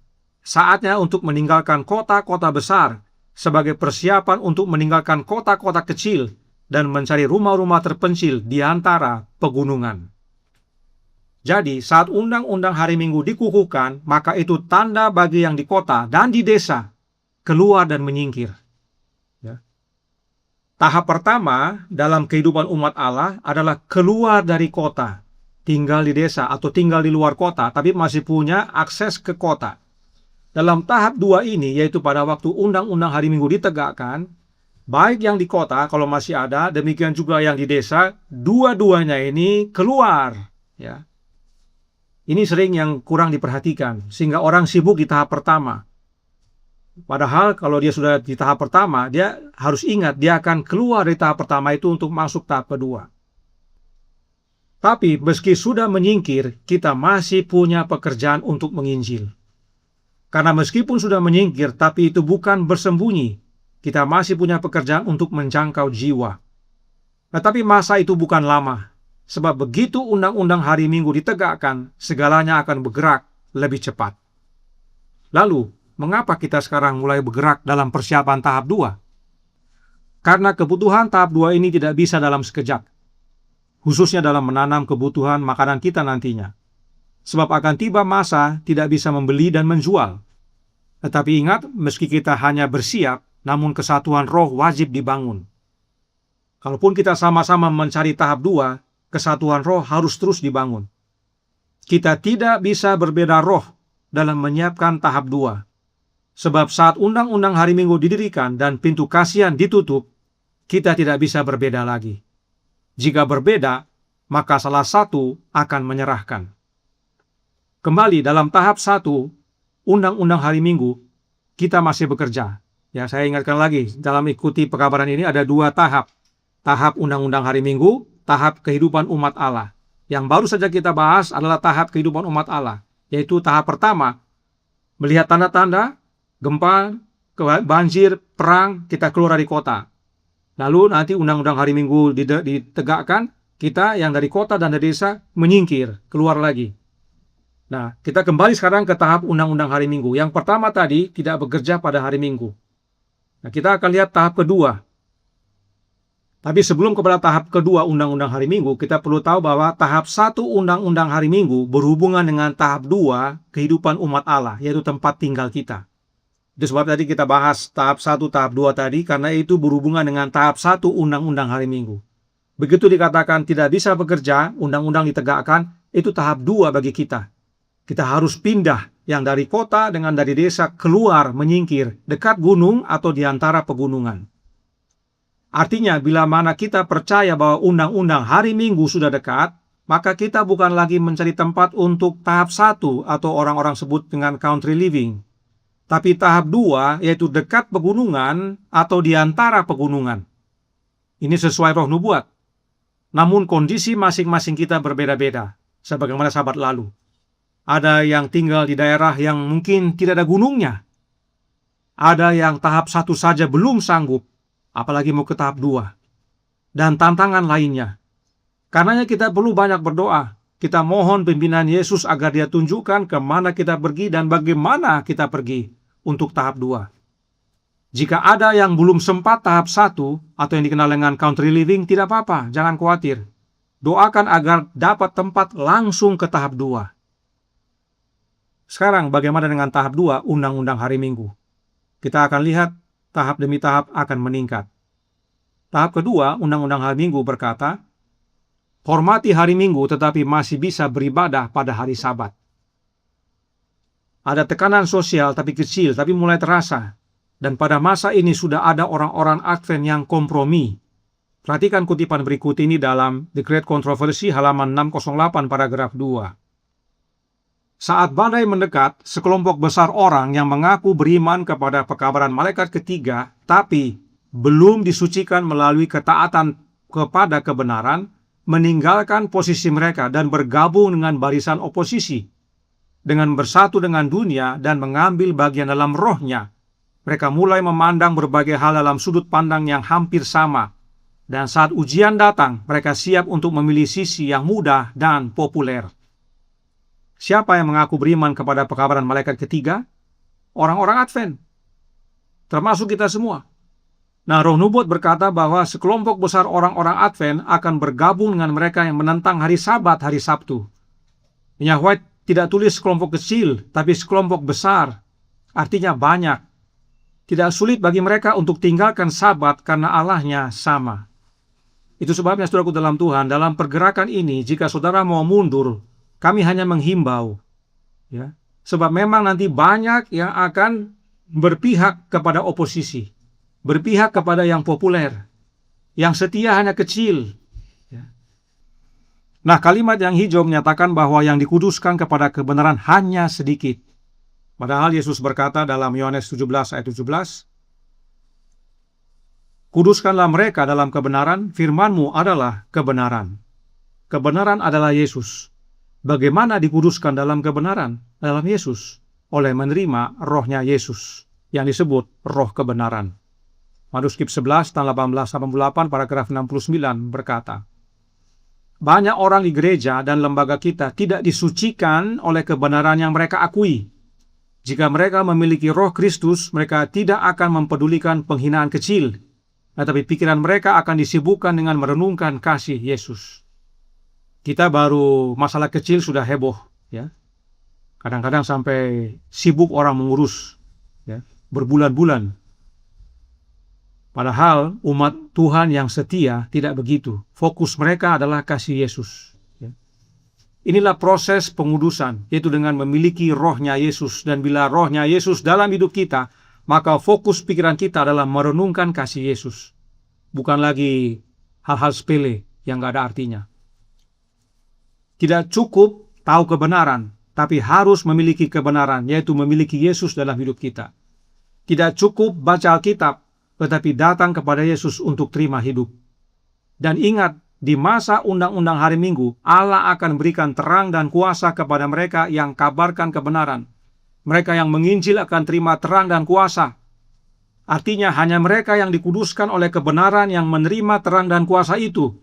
Saatnya untuk meninggalkan kota-kota besar sebagai persiapan untuk meninggalkan kota-kota kecil dan mencari rumah-rumah terpencil di antara pegunungan. Jadi, saat undang-undang hari Minggu dikukuhkan, maka itu tanda bagi yang di kota dan di desa keluar dan menyingkir. Ya. Tahap pertama dalam kehidupan umat Allah adalah keluar dari kota, tinggal di desa atau tinggal di luar kota, tapi masih punya akses ke kota. Dalam tahap 2 ini, yaitu pada waktu undang-undang hari Minggu ditegakkan, baik yang di kota kalau masih ada, demikian juga yang di desa, dua-duanya ini keluar. Ya. Ini sering yang kurang diperhatikan, sehingga orang sibuk di tahap pertama. Padahal kalau dia sudah di tahap pertama, dia harus ingat dia akan keluar dari tahap pertama itu untuk masuk tahap kedua. Tapi meski sudah menyingkir, kita masih punya pekerjaan untuk menginjil. Karena meskipun sudah menyingkir, tapi itu bukan bersembunyi. Kita masih punya pekerjaan untuk menjangkau jiwa. Tetapi masa itu bukan lama. Sebab begitu undang-undang hari Minggu ditegakkan, segalanya akan bergerak lebih cepat. Lalu, mengapa kita sekarang mulai bergerak dalam persiapan tahap 2? Karena kebutuhan tahap 2 ini tidak bisa dalam sekejap. Khususnya dalam menanam kebutuhan makanan kita nantinya. Sebab akan tiba masa tidak bisa membeli dan menjual. Tetapi ingat, meski kita hanya bersiap, namun kesatuan roh wajib dibangun. Kalaupun kita sama-sama mencari tahap 2, kesatuan roh harus terus dibangun. Kita tidak bisa berbeda roh dalam menyiapkan tahap 2. Sebab saat undang-undang hari Minggu didirikan dan pintu kasihan ditutup, kita tidak bisa berbeda lagi. Jika berbeda, maka salah satu akan menyerahkan. Kembali dalam tahap 1, undang-undang hari Minggu, kita masih bekerja. Ya, saya ingatkan lagi, dalam ikuti pekabaran ini ada 2 tahap. Tahap undang-undang hari Minggu, tahap kehidupan umat Allah. Yang baru saja kita bahas adalah tahap kehidupan umat Allah, yaitu tahap pertama, melihat tanda-tanda, gempa, banjir, perang, kita keluar dari kota. Lalu nanti undang-undang hari Minggu ditegakkan, kita yang dari kota dan dari desa menyingkir, keluar lagi. Nah, kita kembali sekarang ke tahap undang-undang hari Minggu. Yang pertama tadi tidak bekerja pada hari Minggu. Nah, kita akan lihat tahap kedua. Tapi sebelum kepada tahap kedua undang-undang hari Minggu, kita perlu tahu bahwa tahap 1 undang-undang hari Minggu berhubungan dengan tahap 2 kehidupan umat Allah, yaitu tempat tinggal kita. Itu sebab tadi kita bahas tahap 1, tahap 2 tadi, karena itu berhubungan dengan tahap 1 undang-undang hari Minggu. Begitu dikatakan tidak bisa bekerja, undang-undang ditegakkan, itu tahap 2 bagi kita. Kita harus pindah yang dari kota dengan dari desa keluar menyingkir dekat gunung atau di antara pegunungan. Artinya bila mana kita percaya bahwa undang-undang hari Minggu sudah dekat, maka kita bukan lagi mencari tempat untuk tahap 1 atau orang-orang sebut dengan country living. Tapi tahap 2 yaitu dekat pegunungan atau di antara pegunungan. Ini sesuai roh nubuat. Namun kondisi masing-masing kita berbeda-beda, sebagaimana sahabat lalu. Ada yang tinggal di daerah yang mungkin tidak ada gunungnya. Ada yang tahap 1 saja belum sanggup, apalagi mau ke tahap 2. Dan tantangan lainnya. Karenanya kita perlu banyak berdoa. Kita mohon pimpinan Yesus agar dia tunjukkan kemana kita pergi dan bagaimana kita pergi untuk tahap 2. Jika ada yang belum sempat tahap 1 atau yang dikenal dengan country living, tidak apa-apa, jangan khawatir. Doakan agar dapat tempat langsung ke tahap 2. Sekarang bagaimana dengan tahap 2 undang-undang hari Minggu? Kita akan lihat tahap demi tahap akan meningkat. Tahap kedua, undang-undang hari Minggu berkata, hormati hari Minggu tetapi masih bisa beribadah pada hari Sabat. Ada tekanan sosial tapi kecil, tapi mulai terasa. Dan pada masa ini sudah ada orang-orang Advent yang kompromi. Perhatikan kutipan berikut ini dalam The Great Controversy halaman 608 paragraf 2. Saat badai mendekat, sekelompok besar orang yang mengaku beriman kepada pekabaran malaikat ketiga, tapi belum disucikan melalui ketaatan kepada kebenaran, meninggalkan posisi mereka dan bergabung dengan barisan oposisi. Dengan bersatu dengan dunia dan mengambil bagian dalam rohnya, mereka mulai memandang berbagai hal dalam sudut pandang yang hampir sama. Dan saat ujian datang, mereka siap untuk memilih sisi yang mudah dan populer. Siapa yang mengaku beriman kepada pekabaran malaikat ketiga? Orang-orang Advent. Termasuk kita semua. Nah, roh nubuat berkata bahwa sekelompok besar orang-orang Advent akan bergabung dengan mereka yang menentang hari Sabat, hari Sabtu. Minyak White tidak tulis sekelompok kecil, tapi sekelompok besar. Artinya banyak. Tidak sulit bagi mereka untuk tinggalkan Sabat karena Allahnya sama. Itu sebabnya saudaraku dalam Tuhan, dalam pergerakan ini, jika saudara mau mundur, kami hanya menghimbau, ya, sebab memang nanti banyak yang akan berpihak kepada oposisi, berpihak kepada yang populer, yang setia hanya kecil. Ya. Nah, kalimat yang hijau menyatakan bahwa yang dikuduskan kepada kebenaran hanya sedikit. Padahal Yesus berkata dalam Yohanes 17 ayat 17, "Kuduskanlah mereka dalam kebenaran, firman-Mu adalah kebenaran." Kebenaran adalah Yesus. Bagaimana dikuduskan dalam kebenaran? Dalam Yesus, oleh menerima rohnya Yesus, yang disebut roh kebenaran. Manuskrip 11 tahun 1888 paragraf 69 berkata, banyak orang di gereja dan lembaga kita tidak disucikan oleh kebenaran yang mereka akui. Jika mereka memiliki roh Kristus, mereka tidak akan mempedulikan penghinaan kecil, tetapi pikiran mereka akan disibukkan dengan merenungkan kasih Yesus. Kita baru masalah kecil sudah heboh, ya. Kadang-kadang sampai sibuk orang mengurus, ya, berbulan-bulan. Padahal umat Tuhan yang setia tidak begitu. Fokus mereka adalah kasih Yesus. Inilah proses pengudusan, yaitu dengan memiliki rohnya Yesus. Dan bila rohnya Yesus dalam hidup kita, maka fokus pikiran kita adalah merenungkan kasih Yesus. Bukan lagi hal-hal sepele yang gak ada artinya. Tidak cukup tahu kebenaran, tapi harus memiliki kebenaran, yaitu memiliki Yesus dalam hidup kita. Tidak cukup baca Alkitab, tetapi datang kepada Yesus untuk terima hidup. Dan ingat, di masa undang-undang hari Minggu, Allah akan berikan terang dan kuasa kepada mereka yang kabarkan kebenaran. Mereka yang menginjil akan terima terang dan kuasa. Artinya hanya mereka yang dikuduskan oleh kebenaran yang menerima terang dan kuasa itu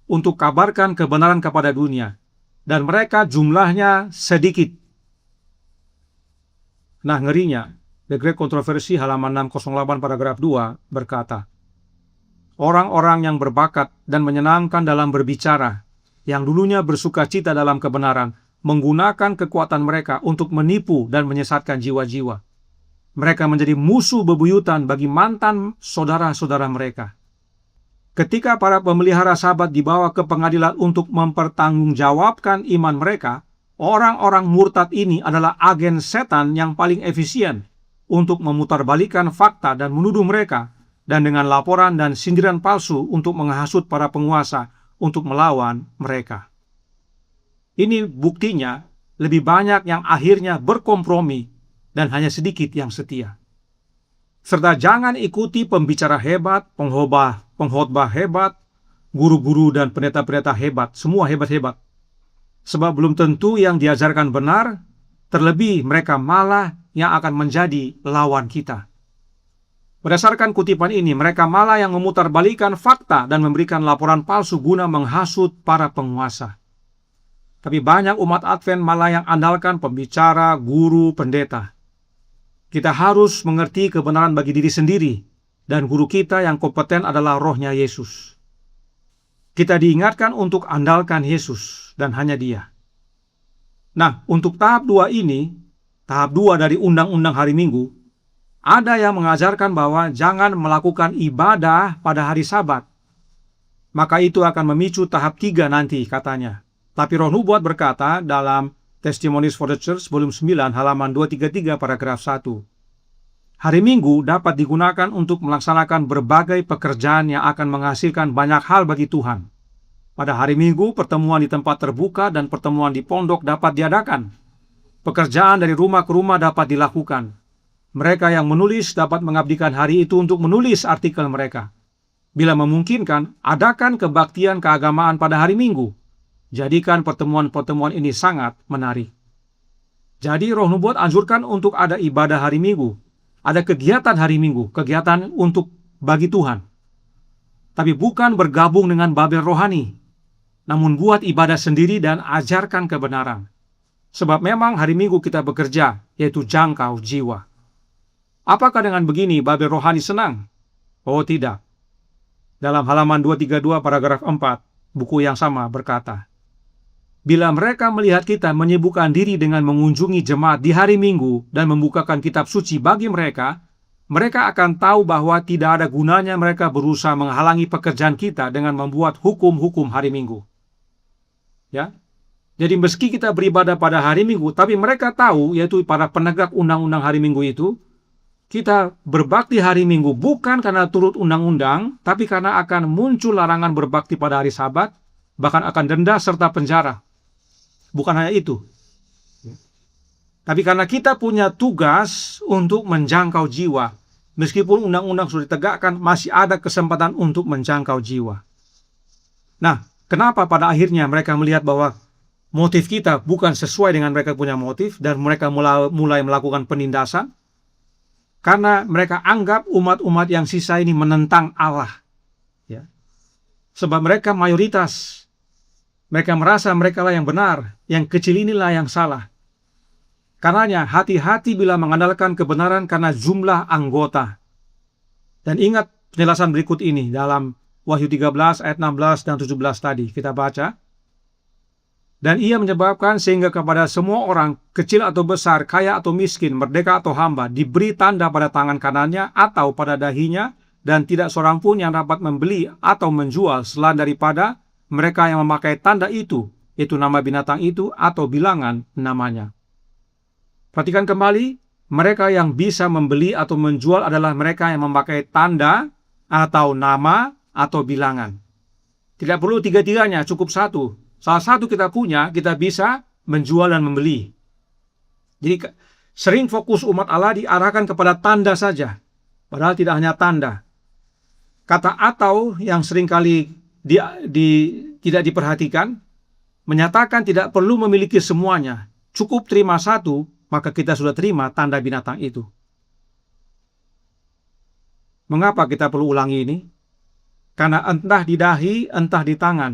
untuk kabarkan kebenaran kepada dunia. Dan mereka jumlahnya sedikit. Nah, ngerinya, The Great Controversy halaman 608 paragraf 2 berkata, orang-orang yang berbakat dan menyenangkan dalam berbicara, yang dulunya bersuka cita dalam kebenaran, menggunakan kekuatan mereka untuk menipu dan menyesatkan jiwa-jiwa. Mereka menjadi musuh bebuyutan bagi mantan saudara-saudara mereka. Ketika para pemelihara Sabat dibawa ke pengadilan untuk mempertanggungjawabkan iman mereka, orang-orang murtad ini adalah agen setan yang paling efisien untuk memutarbalikkan fakta dan menuduh mereka, dan dengan laporan dan sindiran palsu untuk menghasut para penguasa untuk melawan mereka. Ini buktinya lebih banyak yang akhirnya berkompromi dan hanya sedikit yang setia. Serta jangan ikuti pembicara hebat, pengkhotbah hebat, guru-guru dan pendeta-pendeta hebat, semua hebat-hebat. Sebab belum tentu yang diajarkan benar, terlebih mereka malah yang akan menjadi lawan kita. Berdasarkan kutipan ini, mereka malah yang memutarbalikkan fakta dan memberikan laporan palsu guna menghasut para penguasa. Tapi banyak umat Advent malah yang andalkan pembicara, guru, pendeta. Kita harus mengerti kebenaran bagi diri sendiri, dan guru kita yang kompeten adalah rohnya Yesus. Kita diingatkan untuk andalkan Yesus, dan hanya Dia. Nah, untuk tahap 2 ini, tahap 2 dari undang-undang hari Minggu, ada yang mengajarkan bahwa jangan melakukan ibadah pada hari Sabat. Maka itu akan memicu tahap 3 nanti katanya. Tapi Roh Nubuat berkata dalam Testimonies for the Church volume 9 halaman 233 paragraf 1. Hari Minggu dapat digunakan untuk melaksanakan berbagai pekerjaan yang akan menghasilkan banyak hal bagi Tuhan. Pada hari Minggu, pertemuan di tempat terbuka dan pertemuan di pondok dapat diadakan. Pekerjaan dari rumah ke rumah dapat dilakukan. Mereka yang menulis dapat mengabdikan hari itu untuk menulis artikel mereka. Bila memungkinkan, adakan kebaktian keagamaan pada hari Minggu. Jadikan pertemuan-pertemuan ini sangat menarik. Jadi Roh Nubuat anjurkan untuk ada ibadah hari Minggu. Ada kegiatan hari Minggu, kegiatan untuk bagi Tuhan. Tapi bukan bergabung dengan Babel rohani. Namun buat ibadah sendiri dan ajarkan kebenaran. Sebab memang hari Minggu kita bekerja, yaitu jangkau jiwa. Apakah dengan begini Babel rohani senang? Oh tidak. Dalam halaman 232 paragraf 4, buku yang sama berkata, bila mereka melihat kita menyibukkan diri dengan mengunjungi jemaat di hari Minggu dan membukakan kitab suci bagi mereka, mereka akan tahu bahwa tidak ada gunanya mereka berusaha menghalangi pekerjaan kita dengan membuat hukum-hukum hari Minggu. Ya. Jadi meski kita beribadah pada hari Minggu, tapi mereka tahu, yaitu para penegak undang-undang hari Minggu itu, kita berbakti hari Minggu bukan karena turut undang-undang, tapi karena akan muncul larangan berbakti pada hari Sabat, bahkan akan denda serta penjara. Bukan hanya itu. Tapi karena kita punya tugas untuk menjangkau jiwa, meskipun undang-undang sudah ditegakkan, masih ada kesempatan untuk menjangkau jiwa. Nah, kenapa pada akhirnya mereka melihat bahwa motif kita bukan sesuai dengan mereka punya motif, dan mereka mulai melakukan penindasan? Karena mereka anggap umat-umat yang sisa ini menentang Allah. Ya. Sebab mereka mayoritas. Mereka merasa mereka lah yang benar, yang kecil inilah yang salah. Karenanya hati-hati bila mengandalkan kebenaran karena jumlah anggota. Dan ingat penjelasan berikut ini dalam Wahyu 13 ayat 16 dan 17 tadi. Kita baca. Dan ia menyebabkan sehingga kepada semua orang, kecil atau besar, kaya atau miskin, merdeka atau hamba, diberi tanda pada tangan kanannya atau pada dahinya, dan tidak seorang pun yang dapat membeli atau menjual selain daripada mereka yang memakai tanda itu nama binatang itu atau bilangan namanya. Perhatikan kembali, mereka yang bisa membeli atau menjual adalah mereka yang memakai tanda atau nama atau bilangan. Tidak perlu tiga-tiganya, cukup satu. Salah satu kita punya, kita bisa menjual dan membeli. Jadi sering fokus umat Allah diarahkan kepada tanda saja, padahal tidak hanya tanda. Kata atau yang seringkali tidak diperhatikan, menyatakan tidak perlu memiliki semuanya. Cukup terima satu, maka kita sudah terima tanda binatang itu. Mengapa kita perlu ulangi ini? Karena entah di dahi, entah di tangan.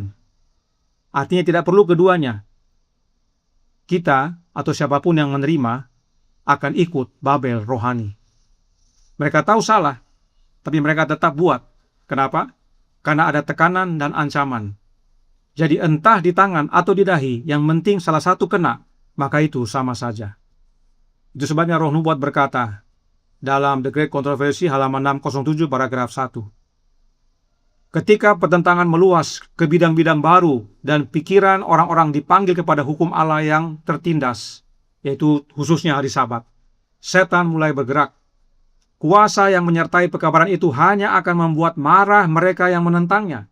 Artinya tidak perlu keduanya. Kita atau siapapun yang menerima akan ikut Babel rohani. Mereka tahu salah, tapi mereka tetap buat. Kenapa? Karena ada tekanan dan ancaman. Jadi entah di tangan atau di dahi, yang penting salah satu kena, maka itu sama saja. Itu sebabnya Roh Nubuat berkata dalam The Great Controversy halaman 607 paragraf 1. Ketika pertentangan meluas ke bidang-bidang baru dan pikiran orang-orang dipanggil kepada hukum Allah yang tertindas, yaitu khususnya hari Sabat, setan mulai bergerak. Kuasa yang menyertai pekabaran itu hanya akan membuat marah mereka yang menentangnya.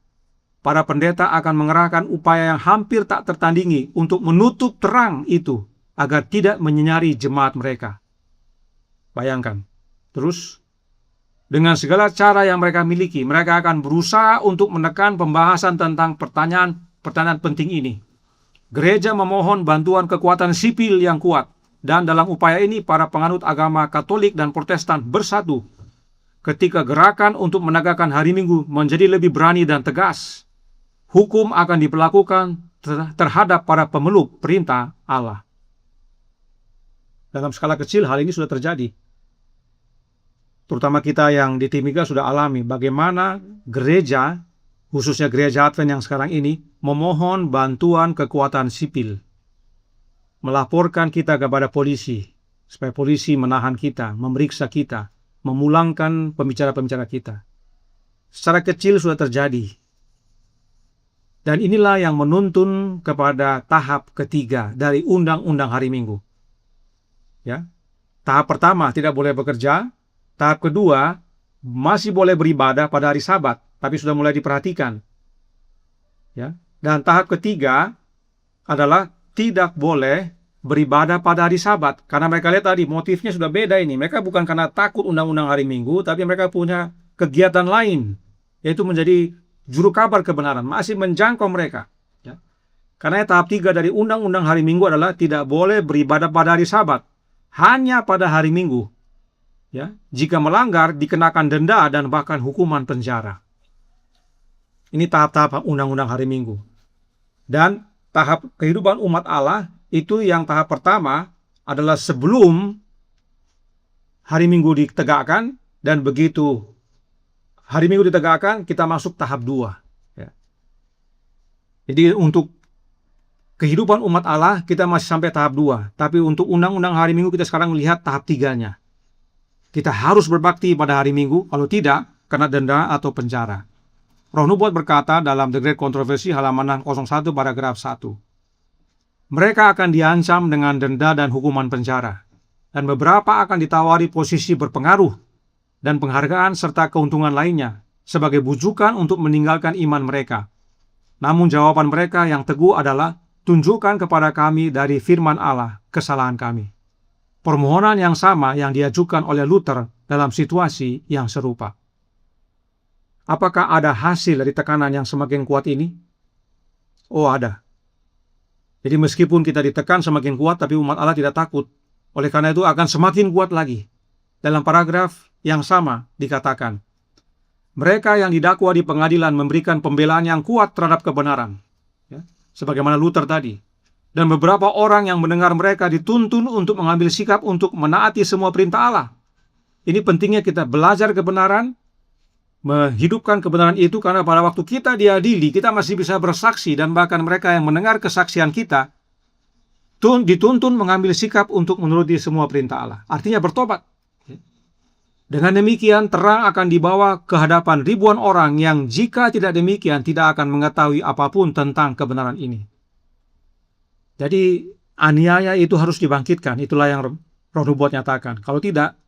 Para pendeta akan mengerahkan upaya yang hampir tak tertandingi untuk menutup terang itu agar tidak menyinari jemaat mereka. Bayangkan. Terus, dengan segala cara yang mereka miliki, mereka akan berusaha untuk menekan pembahasan tentang pertanyaan penting ini. Gereja memohon bantuan kekuatan sipil yang kuat, dan dalam upaya ini para penganut agama Katolik dan Protestan bersatu. Ketika gerakan untuk menegakkan hari Minggu menjadi lebih berani dan tegas, hukum akan diberlakukan terhadap para pemeluk perintah Allah. Dalam skala kecil hal ini sudah terjadi. Terutama kita yang di Timika sudah alami bagaimana gereja, khususnya gereja Advent yang sekarang ini, memohon bantuan kekuatan sipil. Melaporkan kita kepada polisi, supaya polisi menahan kita, memeriksa kita, memulangkan pembicara-pembicara kita. Secara kecil sudah terjadi. Dan inilah yang menuntun kepada tahap ketiga dari undang-undang hari Minggu. Ya. Tahap pertama tidak boleh bekerja. Tahap kedua, masih boleh beribadah pada hari Sabat, tapi sudah mulai diperhatikan. Ya. Dan tahap ketiga adalah tidak boleh beribadah pada hari Sabat. Karena mereka lihat tadi, motifnya sudah beda ini. Mereka bukan karena takut undang-undang hari Minggu, tapi mereka punya kegiatan lain, yaitu menjadi juru kabar kebenaran, masih menjangkau mereka. Ya. Karena tahap 3 dari undang-undang hari Minggu adalah tidak boleh beribadah pada hari Sabat, hanya pada hari Minggu. Ya, jika melanggar dikenakan denda dan bahkan hukuman penjara. Ini tahap-tahap undang-undang hari Minggu. Dan tahap kehidupan umat Allah itu yang tahap pertama adalah sebelum hari Minggu ditegakkan, dan begitu hari Minggu ditegakkan kita masuk tahap 2. Ya. Jadi untuk kehidupan umat Allah kita masih sampai tahap 2. Tapi untuk undang-undang hari Minggu kita sekarang melihat tahap 3-nya. Kita harus berbakti pada hari Minggu, kalau tidak, kena denda atau penjara. Roh Nubuat berkata dalam The Great Controversy halaman 601 paragraf 1. Mereka akan diancam dengan denda dan hukuman penjara, dan beberapa akan ditawari posisi berpengaruh dan penghargaan serta keuntungan lainnya sebagai bujukan untuk meninggalkan iman mereka. Namun jawaban mereka yang teguh adalah, tunjukkan kepada kami dari firman Allah kesalahan kami. permohonan yang sama yang diajukan oleh Luther dalam situasi yang serupa. Apakah ada hasil dari tekanan yang semakin kuat ini? Oh, ada. Jadi meskipun kita ditekan semakin kuat, tapi umat Allah tidak takut. Oleh karena itu akan semakin kuat lagi. Dalam paragraf yang sama dikatakan, mereka yang didakwa di pengadilan memberikan pembelaan yang kuat terhadap kebenaran. Ya, sebagaimana Luther tadi. Dan beberapa orang yang mendengar mereka dituntun untuk mengambil sikap untuk menaati semua perintah Allah. Ini pentingnya kita belajar kebenaran, menghidupkan kebenaran itu, karena pada waktu kita diadili, kita masih bisa bersaksi, dan bahkan mereka yang mendengar kesaksian kita dituntun mengambil sikap untuk menuruti semua perintah Allah. Artinya bertobat. Dengan demikian, terang akan dibawa ke hadapan ribuan orang yang jika tidak demikian tidak akan mengetahui apapun tentang kebenaran ini. Jadi aniaya itu harus dibangkitkan. Itulah yang Roh Nubuat nyatakan. Kalau tidak,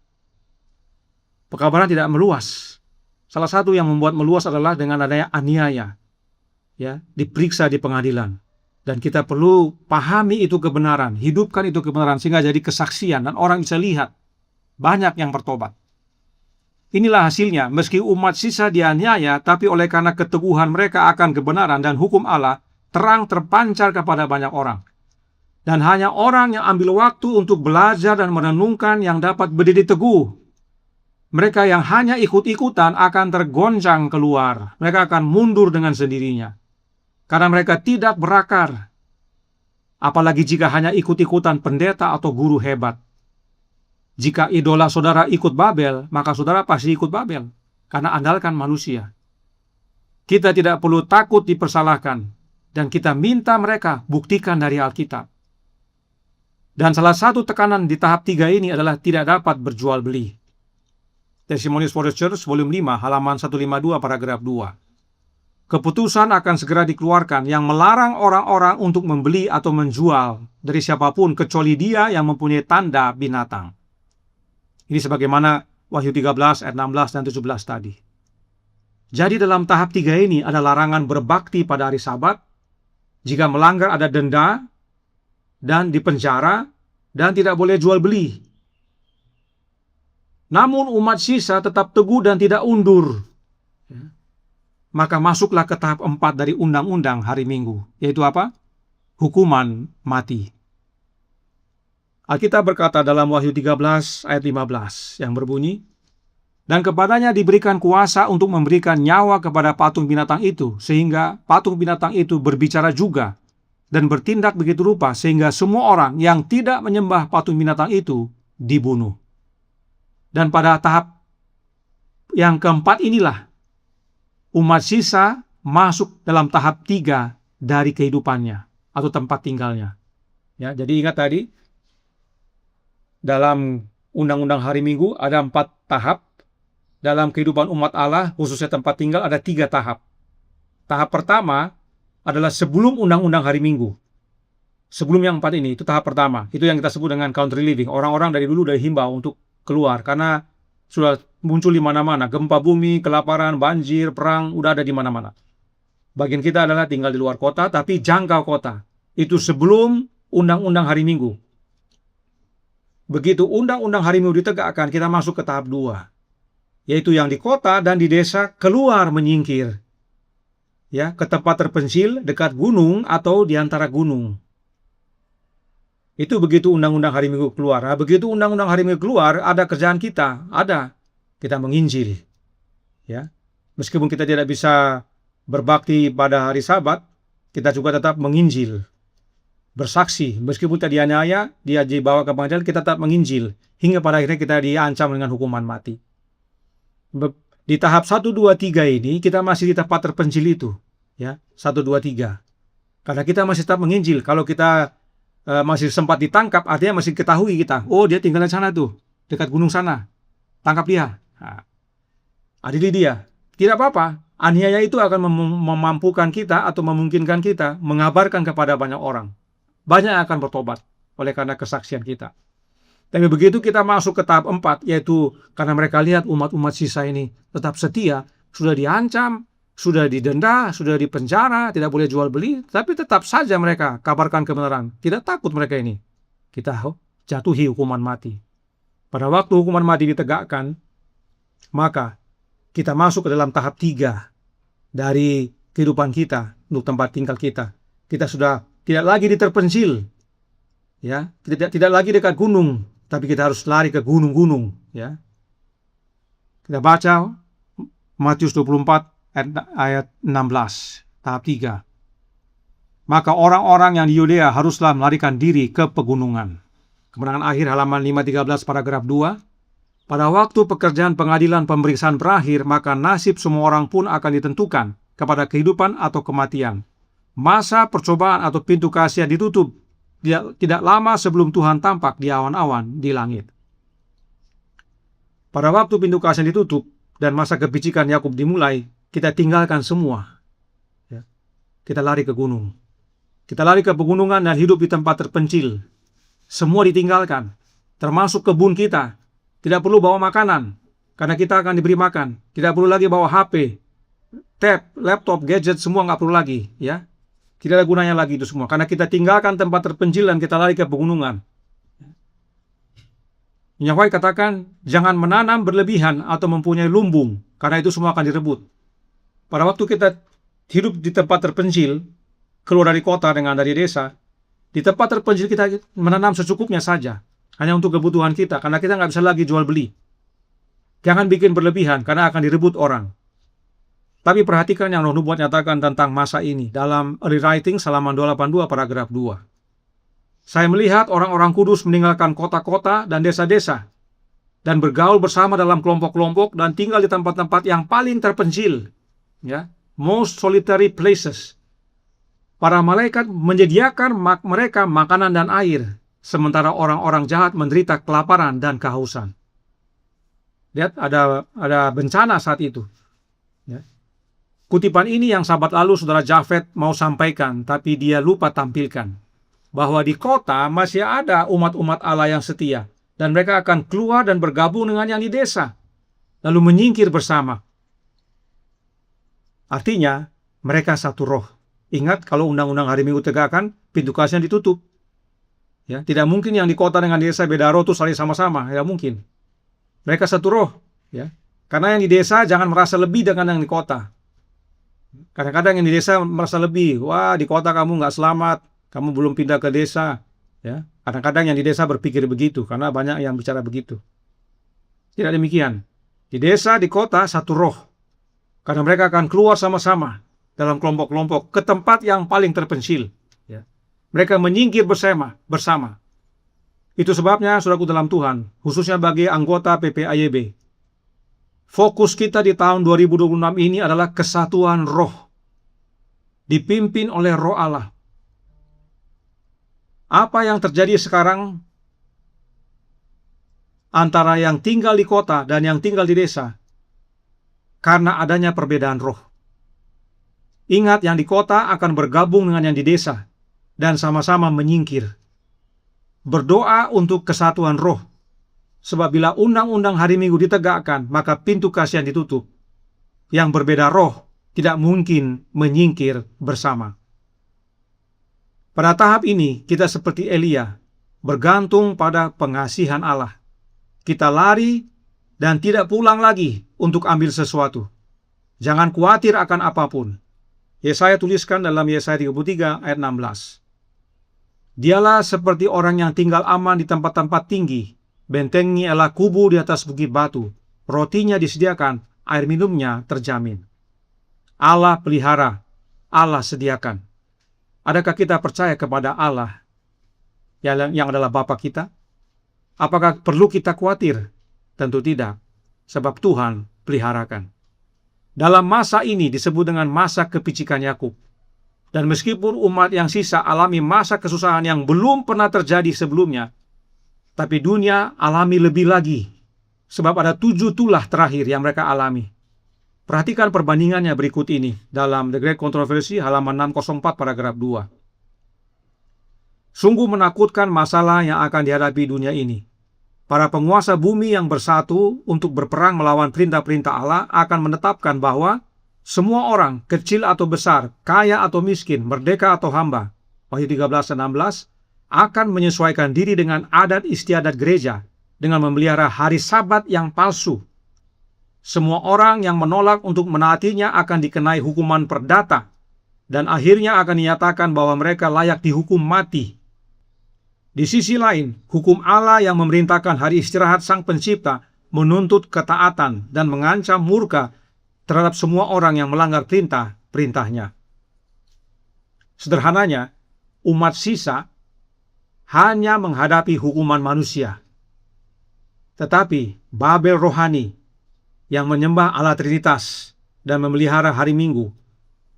pekabaran tidak meluas. Salah satu yang membuat meluas adalah dengan adanya aniaya, ya, diperiksa di pengadilan. Dan kita perlu pahami itu kebenaran, hidupkan itu kebenaran, sehingga jadi kesaksian dan orang bisa lihat banyak yang bertobat. Inilah hasilnya, meski umat sisa dianiaya, tapi oleh karena keteguhan mereka akan kebenaran dan hukum Allah, terang terpancar kepada banyak orang. Dan hanya orang yang ambil waktu untuk belajar dan merenungkan yang dapat berdiri teguh. Mereka yang hanya ikut-ikutan akan tergoncang keluar. Mereka akan mundur dengan sendirinya. Karena mereka tidak berakar. Apalagi jika hanya ikut-ikutan pendeta atau guru hebat. Jika idola saudara ikut Babel, maka saudara pasti ikut Babel. Karena andalkan manusia. Kita tidak perlu takut dipersalahkan. Dan kita minta mereka buktikan dari Alkitab. Dan salah satu tekanan di tahap 3 ini adalah tidak dapat berjual beli. Testimonies for the Church, volume 5, halaman 152, paragraf 2. Keputusan akan segera dikeluarkan yang melarang orang-orang untuk membeli atau menjual dari siapapun kecuali dia yang mempunyai tanda binatang. Ini sebagaimana Wahyu 13 ayat 16 dan 17 tadi. Jadi dalam tahap 3 ini ada larangan berbakti pada hari Sabat. Jika melanggar ada denda dan dipenjara dan tidak boleh jual beli. Namun umat sisa tetap teguh dan tidak undur. Maka masuklah ke tahap 4 dari undang-undang hari Minggu, yaitu apa? Hukuman mati. Alkitab berkata dalam Wahyu 13 ayat 15 yang berbunyi, dan kepadanya diberikan kuasa untuk memberikan nyawa kepada patung binatang itu, sehingga patung binatang itu berbicara juga dan bertindak begitu rupa sehingga semua orang yang tidak menyembah patung binatang itu dibunuh. Dan pada tahap yang keempat inilah umat sisa masuk dalam tahap 3 dari kehidupannya atau tempat tinggalnya. Ya, jadi ingat tadi dalam undang-undang hari Minggu ada 4 tahap. Dalam kehidupan umat Allah khususnya tempat tinggal ada 3 tahap. Tahap pertama adalah sebelum undang-undang hari Minggu. Sebelum yang 4 ini, itu tahap pertama. Itu yang kita sebut dengan country living. Orang-orang dari dulu udah himbau untuk keluar karena sudah muncul di mana-mana. Gempa bumi, kelaparan, banjir, perang, udah ada di mana-mana. Bagian kita adalah tinggal di luar kota, tapi jangkau kota. Itu sebelum undang-undang hari Minggu. Begitu undang-undang hari Minggu ditegakkan, kita masuk ke tahap 2. Yaitu yang di kota dan di desa keluar menyingkir. Ya, ke tempat terpencil, dekat gunung atau di antara gunung. Itu begitu undang-undang hari Minggu keluar. Nah, begitu undang-undang hari Minggu keluar, ada kerjaan kita, ada. Kita menginjil. Ya. Meskipun kita tidak bisa berbakti pada hari Sabat, kita juga tetap menginjil. Bersaksi, meskipun kita dianiaya, dia dibawa ke pengadilan, kita tetap menginjil. Hingga pada akhirnya kita diancam dengan hukuman mati. Di tahap 1, 2, 3 ini, kita masih di tempat terpencil itu. Ya, 1, 2, 3. Karena kita masih tetap menginjil. Kalau kita masih sempat ditangkap, artinya masih ketahui kita. Oh, dia tinggal di sana tuh, dekat gunung sana. Tangkap dia. Nah, adili dia. Tidak apa-apa. Aniaya itu akan memampukan kita atau memungkinkan kita mengabarkan kepada banyak orang. Banyak akan bertobat oleh karena kesaksian kita. Tapi begitu kita masuk ke tahap 4, yaitu karena mereka lihat umat-umat sisa ini tetap setia, sudah diancam, sudah didenda, sudah dipenjara, tidak boleh jual beli, tapi tetap saja mereka kabarkan kebenaran. Tidak takut mereka ini. Kita jatuhi hukuman mati. Pada waktu hukuman mati ditegakkan, maka kita masuk ke dalam tahap 3 dari kehidupan kita untuk tempat tinggal kita. Kita sudah tidak lagi di terpencil, ya, tidak lagi dekat gunung, tapi kita harus lari ke gunung-gunung, ya. Kita baca Matius 24 ayat 16, tahap 3. Maka orang-orang yang di Yudea haruslah melarikan diri ke pegunungan. Kemenangan akhir halaman 513 paragraf 2. Pada waktu pekerjaan pengadilan pemeriksaan berakhir, maka nasib semua orang pun akan ditentukan kepada kehidupan atau kematian. Masa percobaan atau pintu kasih ditutup tidak lama sebelum Tuhan tampak di awan-awan di langit. Pada waktu pintu kasih ditutup dan masa kepicikan Yakub dimulai, kita tinggalkan semua. Ya. Kita lari ke gunung. Kita lari ke pegunungan dan hidup di tempat terpencil. Semua ditinggalkan, termasuk kebun kita. Tidak perlu bawa makanan, karena kita akan diberi makan. Tidak perlu lagi bawa HP, tab, laptop, gadget, semua nggak perlu lagi. Ya, tidak ada gunanya lagi itu semua, karena kita tinggalkan tempat terpencil dan kita lari ke pegunungan. Yahweh katakan, jangan menanam berlebihan atau mempunyai lumbung, karena itu semua akan direbut. Pada waktu kita hidup di tempat terpencil, keluar dari kota dengan dari desa, di tempat terpencil kita menanam secukupnya saja, hanya untuk kebutuhan kita, karena kita nggak bisa lagi jual beli. Jangan bikin berlebihan, karena akan direbut orang. Tapi perhatikan yang Roh Nubuat nyatakan tentang masa ini dalam Early Writing halaman 282 paragraf 2. Saya melihat orang-orang kudus meninggalkan kota-kota dan desa-desa dan bergaul bersama dalam kelompok-kelompok dan tinggal di tempat-tempat yang paling terpencil, ya, most solitary places. Para malaikat menyediakan mereka makanan dan air, sementara orang-orang jahat menderita kelaparan dan kehausan. Lihat, ada bencana saat itu. Ya. Kutipan ini yang sahabat lalu saudara Jafet mau sampaikan, tapi dia lupa tampilkan. Bahwa di kota masih ada umat-umat Allah yang setia, dan mereka akan keluar dan bergabung dengan yang di desa, lalu menyingkir bersama. Artinya, mereka satu roh. Ingat, kalau undang-undang hari Minggu tegakkan, pintu kasihnya ditutup. Ya, tidak mungkin yang di kota dengan desa beda roh itu saling sama-sama, tidak mungkin. Mereka satu roh, ya. Karena yang di desa jangan merasa lebih dengan yang di kota. Kadang-kadang yang di desa merasa lebih, wah di kota kamu nggak selamat, kamu belum pindah ke desa, ya. Kadang-kadang yang di desa berpikir begitu, karena banyak yang bicara begitu. Tidak demikian. Di desa, di kota satu roh, karena mereka akan keluar sama-sama dalam kelompok-kelompok ke tempat yang paling terpencil. Ya. Mereka menyingkir bersama. Itu sebabnya, saudaraku dalam Tuhan, khususnya bagi anggota PPAYB, fokus kita di tahun 2026 ini adalah kesatuan roh, dipimpin oleh Roh Allah. Apa yang terjadi sekarang antara yang tinggal di kota dan yang tinggal di desa? Karena adanya perbedaan roh. Ingat, yang di kota akan bergabung dengan yang di desa dan sama-sama menyingkir. Berdoa untuk kesatuan roh. Sebab bila undang-undang hari Minggu ditegakkan, maka pintu kasihan ditutup. Yang berbeda roh tidak mungkin menyingkir bersama. Pada tahap ini, kita seperti Elia, bergantung pada pengasihan Allah. Kita lari dan tidak pulang lagi untuk ambil sesuatu. Jangan khawatir akan apapun. Yesaya tuliskan dalam Yesaya 33 ayat 16. Dialah seperti orang yang tinggal aman di tempat-tempat tinggi. Bentengnya ialah kubu di atas bukit batu. Rotinya disediakan, air minumnya terjamin. Allah pelihara, Allah sediakan. Adakah kita percaya kepada Allah yang adalah Bapa kita? Apakah perlu kita khawatir? Tentu tidak, sebab Tuhan peliharakan. Dalam masa ini disebut dengan masa kepicikan Yakub. Dan meskipun umat yang sisa alami masa kesusahan yang belum pernah terjadi sebelumnya, tapi dunia alami lebih lagi, sebab ada 7 tulah terakhir yang mereka alami. Perhatikan perbandingannya berikut ini dalam The Great Controversy halaman 604 paragraf 2. Sungguh menakutkan masalah yang akan dihadapi dunia ini. Para penguasa bumi yang bersatu untuk berperang melawan perintah-perintah Allah akan menetapkan bahwa semua orang, kecil atau besar, kaya atau miskin, merdeka atau hamba, Wahyu 13 dan 16, akan menyesuaikan diri dengan adat istiadat gereja dengan memelihara hari Sabat yang palsu. Semua orang yang menolak untuk menaatinya akan dikenai hukuman perdata, dan akhirnya akan dinyatakan bahwa mereka layak dihukum mati. Di sisi lain, hukum Allah yang memerintahkan hari istirahat Sang Pencipta menuntut ketaatan dan mengancam murka terhadap semua orang yang melanggar perintah-perintahnya. Sederhananya, umat sisa hanya menghadapi hukuman manusia. Tetapi Babel rohani yang menyembah Allah Trinitas dan memelihara hari Minggu,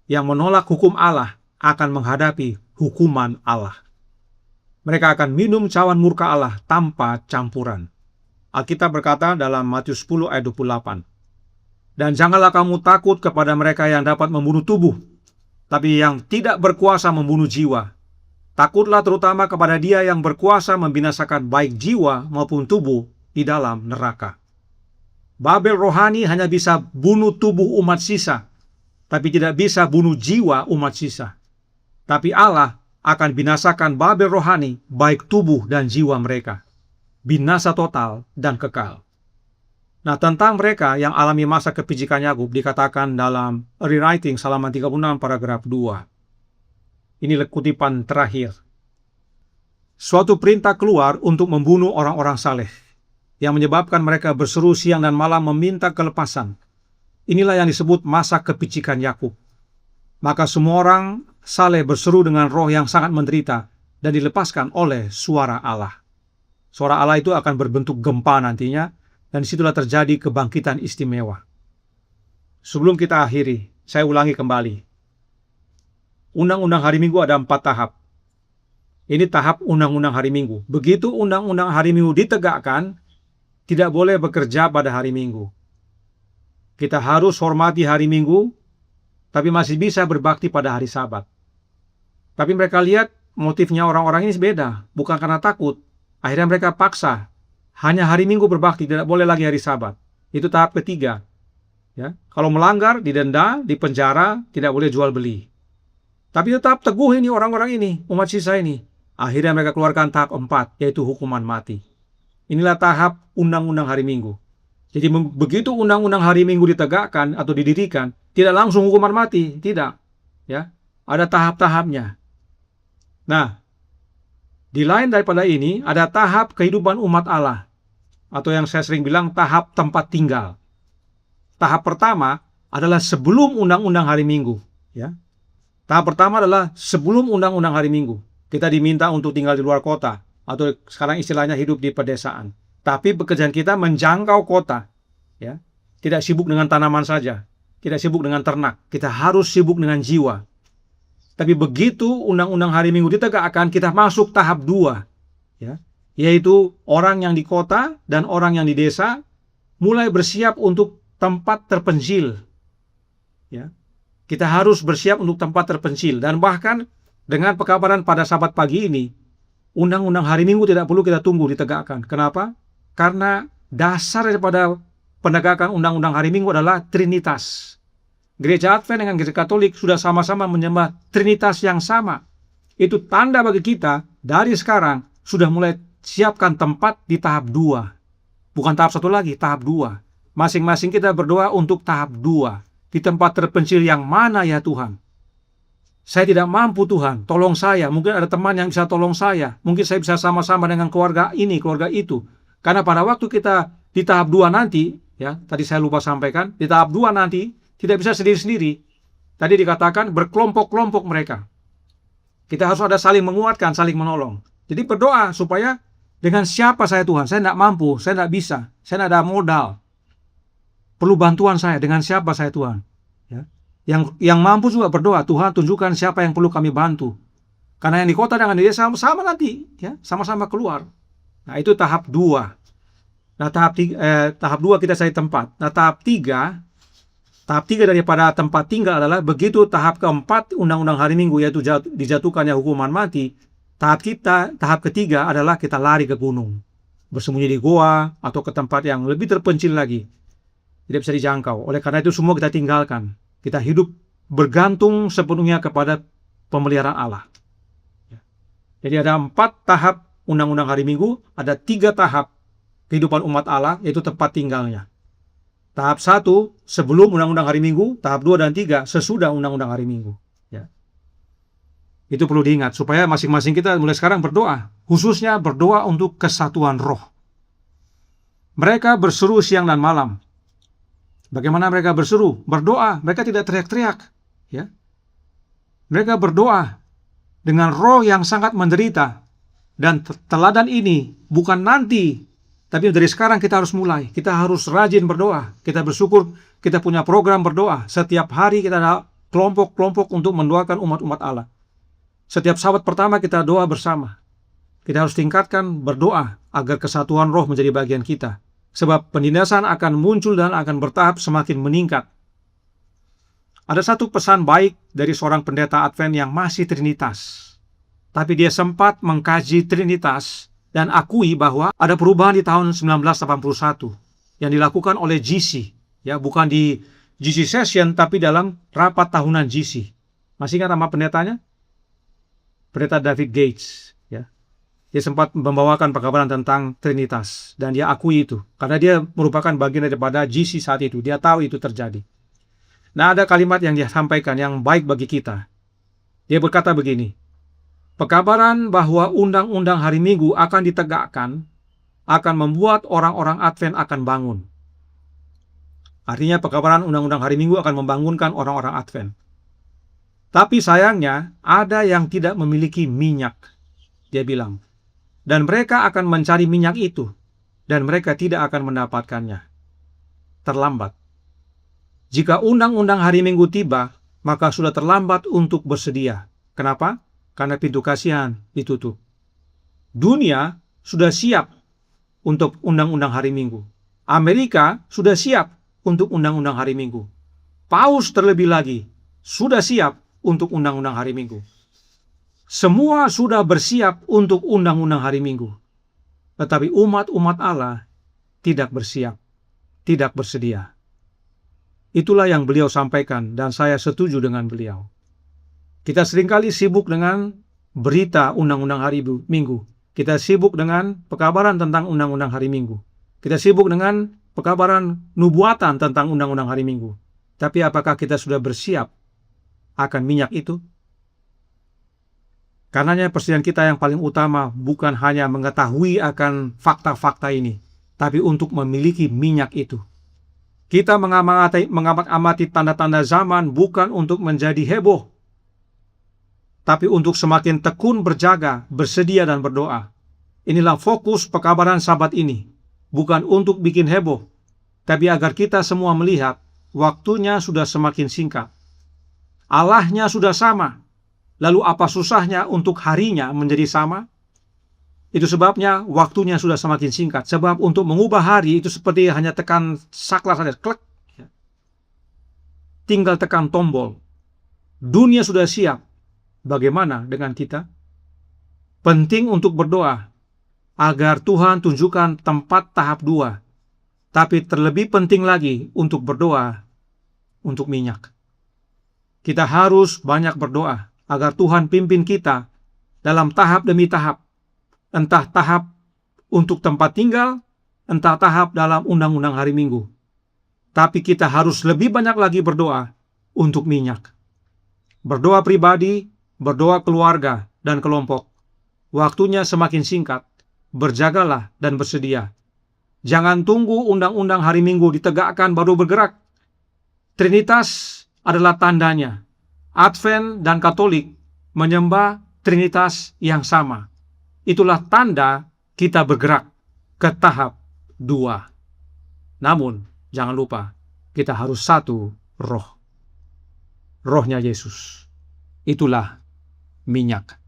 yang menolak hukum Allah, akan menghadapi hukuman Allah. Mereka akan minum cawan murka Allah tanpa campuran. Alkitab berkata dalam Matius 10 ayat 28, "Dan janganlah kamu takut kepada mereka yang dapat membunuh tubuh, tapi yang tidak berkuasa membunuh jiwa. Takutlah terutama kepada Dia yang berkuasa membinasakan baik jiwa maupun tubuh di dalam neraka." Babel rohani hanya bisa bunuh tubuh umat sisa, tapi tidak bisa bunuh jiwa umat sisa. Tapi Allah akan binasakan Babel rohani, baik tubuh dan jiwa mereka. Binasa total dan kekal. Nah, tentang mereka yang alami masa kepicikan Yakub dikatakan dalam Rewriting halaman 36 paragraf 2. Ini kutipan terakhir. Suatu perintah keluar untuk membunuh orang-orang saleh, yang menyebabkan mereka berseru siang dan malam meminta kelepasan. Inilah yang disebut masa kepicikan Yakub. Maka semua orang saleh berseru dengan roh yang sangat menderita dan dilepaskan oleh suara Allah. Suara Allah itu akan berbentuk gempa nantinya, dan disitulah terjadi kebangkitan istimewa. Sebelum kita akhiri, saya ulangi kembali. Undang-undang hari Minggu ada 4 tahap. Ini tahap undang-undang hari Minggu. Begitu undang-undang hari Minggu ditegakkan, tidak boleh bekerja pada hari Minggu. Kita harus hormati hari Minggu, tapi masih bisa berbakti pada hari Sabat. Tapi mereka lihat motifnya orang-orang ini beda, bukan karena takut. Akhirnya mereka paksa, hanya hari Minggu berbakti, tidak boleh lagi hari Sabat. Itu tahap ketiga. Ya, kalau melanggar, didenda, dipenjara, tidak boleh jual beli. Tapi tetap teguh ini orang-orang ini, umat sisa ini. Akhirnya mereka keluarkan tahap 4, yaitu hukuman mati. Inilah tahap undang-undang hari Minggu. Jadi begitu undang-undang hari Minggu ditegakkan atau didirikan, tidak langsung hukuman mati, tidak. Ya, ada tahap-tahapnya. Nah, di lain daripada ini, ada tahap kehidupan umat Allah, atau yang saya sering bilang tahap tempat tinggal. Tahap pertama adalah sebelum undang-undang hari Minggu. Ya. Tahap pertama adalah sebelum undang-undang hari Minggu. Kita diminta untuk tinggal di luar kota, atau sekarang istilahnya hidup di pedesaan. Tapi pekerjaan kita menjangkau kota. Ya. Tidak sibuk dengan tanaman saja, tidak sibuk dengan ternak. Kita harus sibuk dengan jiwa. Tapi begitu undang-undang hari Minggu ditegakkan, kita masuk tahap 2. Ya. Yaitu orang yang di kota dan orang yang di desa mulai bersiap untuk tempat terpencil. Ya. Kita harus bersiap untuk tempat terpencil. Dan bahkan dengan pekabaran pada Sabat pagi ini, undang-undang hari Minggu tidak perlu kita tunggu ditegakkan. Kenapa? Karena dasar daripada penegakan undang-undang hari Minggu adalah Trinitas. Gereja Advent dengan Gereja Katolik sudah sama-sama menyembah Trinitas yang sama. Itu tanda bagi kita dari sekarang sudah mulai siapkan tempat di tahap 2. Bukan tahap 1 lagi, tahap 2. Masing-masing kita berdoa untuk tahap 2. Di tempat terpencil yang mana ya Tuhan? Saya tidak mampu Tuhan, tolong saya. Mungkin ada teman yang bisa tolong saya. Mungkin saya bisa sama-sama dengan keluarga ini, keluarga itu. Karena pada waktu kita di tahap 2 nanti, ya, tadi saya lupa sampaikan, di tahap 2 nanti tidak bisa sendiri-sendiri. Tadi dikatakan berkelompok-kelompok mereka. Kita harus ada saling menguatkan, saling menolong. Jadi berdoa supaya dengan siapa saya Tuhan? Saya tidak mampu, saya tidak bisa, saya tidak ada modal. Perlu bantuan saya, dengan siapa saya Tuhan? Ya. Yang mampu juga berdoa, Tuhan tunjukkan siapa yang perlu kami bantu. Karena yang di kota dengan di desa sama nanti, ya, sama-sama keluar. Nah, itu tahap 2. Nah, tahap 2 kita cari tempat. Nah, tahap 3 daripada tempat tinggal adalah begitu tahap keempat undang-undang hari Minggu, yaitu dijatuhkannya hukuman mati. Tahap ketiga adalah kita lari ke gunung, bersembunyi di goa atau ke tempat yang lebih terpencil lagi, tidak bisa dijangkau. Oleh karena itu semua kita tinggalkan. Kita hidup bergantung sepenuhnya kepada pemeliharaan Allah. Jadi ada 4 tahap undang-undang hari Minggu, ada 3 tahap kehidupan umat Allah, yaitu tempat tinggalnya. Tahap 1 sebelum undang-undang hari Minggu, tahap 2 dan 3 sesudah undang-undang hari Minggu. Ya. Itu perlu diingat, supaya masing-masing kita mulai sekarang berdoa, khususnya berdoa untuk kesatuan roh. Mereka berseru siang dan malam. Bagaimana mereka berseru? Berdoa, mereka tidak teriak-teriak. Ya. Mereka berdoa dengan roh yang sangat menderita. Dan teladan ini bukan nanti, tapi dari sekarang kita harus mulai. Kita harus rajin berdoa. Kita bersyukur kita punya program berdoa. Setiap hari kita ada kelompok-kelompok untuk mendoakan umat-umat Allah. Setiap Sabat pertama kita doa bersama. Kita harus tingkatkan berdoa agar kesatuan roh menjadi bagian kita. Sebab penindasan akan muncul dan akan bertahap semakin meningkat. Ada satu pesan baik dari seorang pendeta Advent yang masih Trinitas. Tapi dia sempat mengkaji Trinitas dan akui bahwa ada perubahan di tahun 1981 yang dilakukan oleh GC. Ya, bukan di GC Session, tapi dalam rapat tahunan GC. Masih ingat nama pendetanya? Pendeta David Gates. Ya. Dia sempat membawakan pekabaran tentang Trinitas. Dan dia akui itu. Karena dia merupakan bagian daripada GC saat itu. Dia tahu itu terjadi. Nah, ada kalimat yang dia sampaikan yang baik bagi kita. Dia berkata begini, pekabaran bahwa undang-undang hari Minggu akan ditegakkan akan membuat orang-orang Advent akan bangun. Artinya pekabaran undang-undang hari Minggu akan membangunkan orang-orang Advent. Tapi sayangnya ada yang tidak memiliki minyak, dia bilang. Dan mereka akan mencari minyak itu, dan mereka tidak akan mendapatkannya. Terlambat. Jika undang-undang hari Minggu tiba, maka sudah terlambat untuk bersedia. Kenapa? Karena pintu kasihan ditutup. Dunia sudah siap untuk undang-undang hari Minggu. Amerika sudah siap untuk undang-undang hari Minggu. Paus terlebih lagi sudah siap untuk undang-undang hari Minggu. Semua sudah bersiap untuk undang-undang hari Minggu. Tetapi umat-umat Allah tidak bersiap, tidak bersedia. Itulah yang beliau sampaikan dan saya setuju dengan beliau. Kita seringkali sibuk dengan berita undang-undang hari Minggu. Kita sibuk dengan pekabaran tentang undang-undang hari Minggu. Kita sibuk dengan pekabaran nubuatan tentang undang-undang hari Minggu. Tapi apakah kita sudah bersiap akan minyak itu? Karenanya persediaan kita yang paling utama bukan hanya mengetahui akan fakta-fakta ini, tapi untuk memiliki minyak itu. Kita mengamati tanda-tanda zaman bukan untuk menjadi heboh, tapi untuk semakin tekun berjaga, bersedia dan berdoa. Inilah fokus pekabaran Sabat ini. Bukan untuk bikin heboh, tapi agar kita semua melihat waktunya sudah semakin singkat. Allahnya sudah sama. Lalu apa susahnya untuk harinya menjadi sama? Itu sebabnya waktunya sudah semakin singkat. Sebab untuk mengubah hari itu seperti hanya tekan saklar saja. Klik. Tinggal tekan tombol. Dunia sudah siap. Bagaimana dengan kita? Penting untuk berdoa agar Tuhan tunjukkan tempat tahap 2. Tapi terlebih penting lagi untuk berdoa untuk minyak. Kita harus banyak berdoa agar Tuhan pimpin kita dalam tahap demi tahap. Entah tahap untuk tempat tinggal, entah tahap dalam undang-undang hari Minggu. Tapi kita harus lebih banyak lagi berdoa untuk minyak. Berdoa pribadi, berdoa keluarga dan kelompok. Waktunya semakin singkat. Berjagalah dan bersedia. Jangan tunggu undang-undang hari Minggu ditegakkan baru bergerak. Trinitas adalah tandanya. Advent dan Katolik menyembah Trinitas yang sama. Itulah tanda kita bergerak ke tahap 2. Namun, jangan lupa, kita harus satu roh. Rohnya Yesus. Itulah minyak.